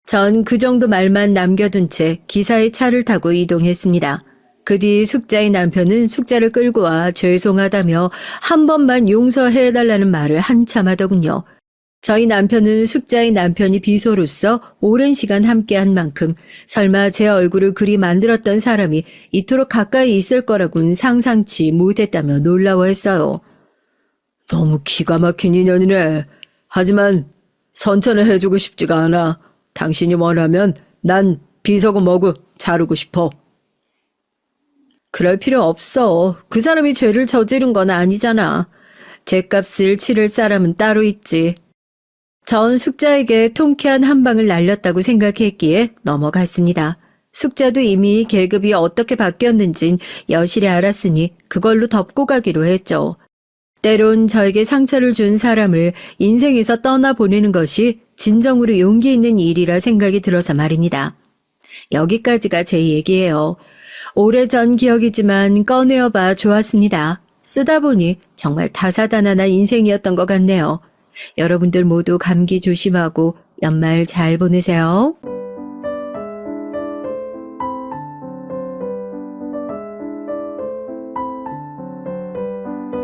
전 그 정도 말만 남겨둔 채 기사의 차를 타고 이동했습니다. 그 뒤 숙자의 남편은 숙자를 끌고 와 죄송하다며 한 번만 용서해달라는 말을 한참 하더군요. 저희 남편은 숙자의 남편이 비서로서 오랜 시간 함께한 만큼 설마 제 얼굴을 그리 만들었던 사람이 이토록 가까이 있을 거라고는 상상치 못했다며 놀라워했어요. 너무 기가 막힌 인연이네. 하지만 선처는 해주고 싶지가 않아. 당신이 원하면 난 비서고 뭐고 자르고 싶어. 그럴 필요 없어. 그 사람이 죄를 저지른 건 아니잖아. 죄값을 치를 사람은 따로 있지. 전 숙자에게 통쾌한 한 방을 날렸다고 생각했기에 넘어갔습니다. 숙자도 이미 계급이 어떻게 바뀌었는진 여실히 알았으니 그걸로 덮고 가기로 했죠. 때론 저에게 상처를 준 사람을 인생에서 떠나보내는 것이 진정으로 용기 있는 일이라 생각이 들어서 말입니다. 여기까지가 제 얘기예요. 오래전 기억이지만 꺼내어봐 좋았습니다. 쓰다 보니 정말 다사다난한 인생이었던 것 같네요. 여러분들 모두 감기 조심하고 연말 잘 보내세요.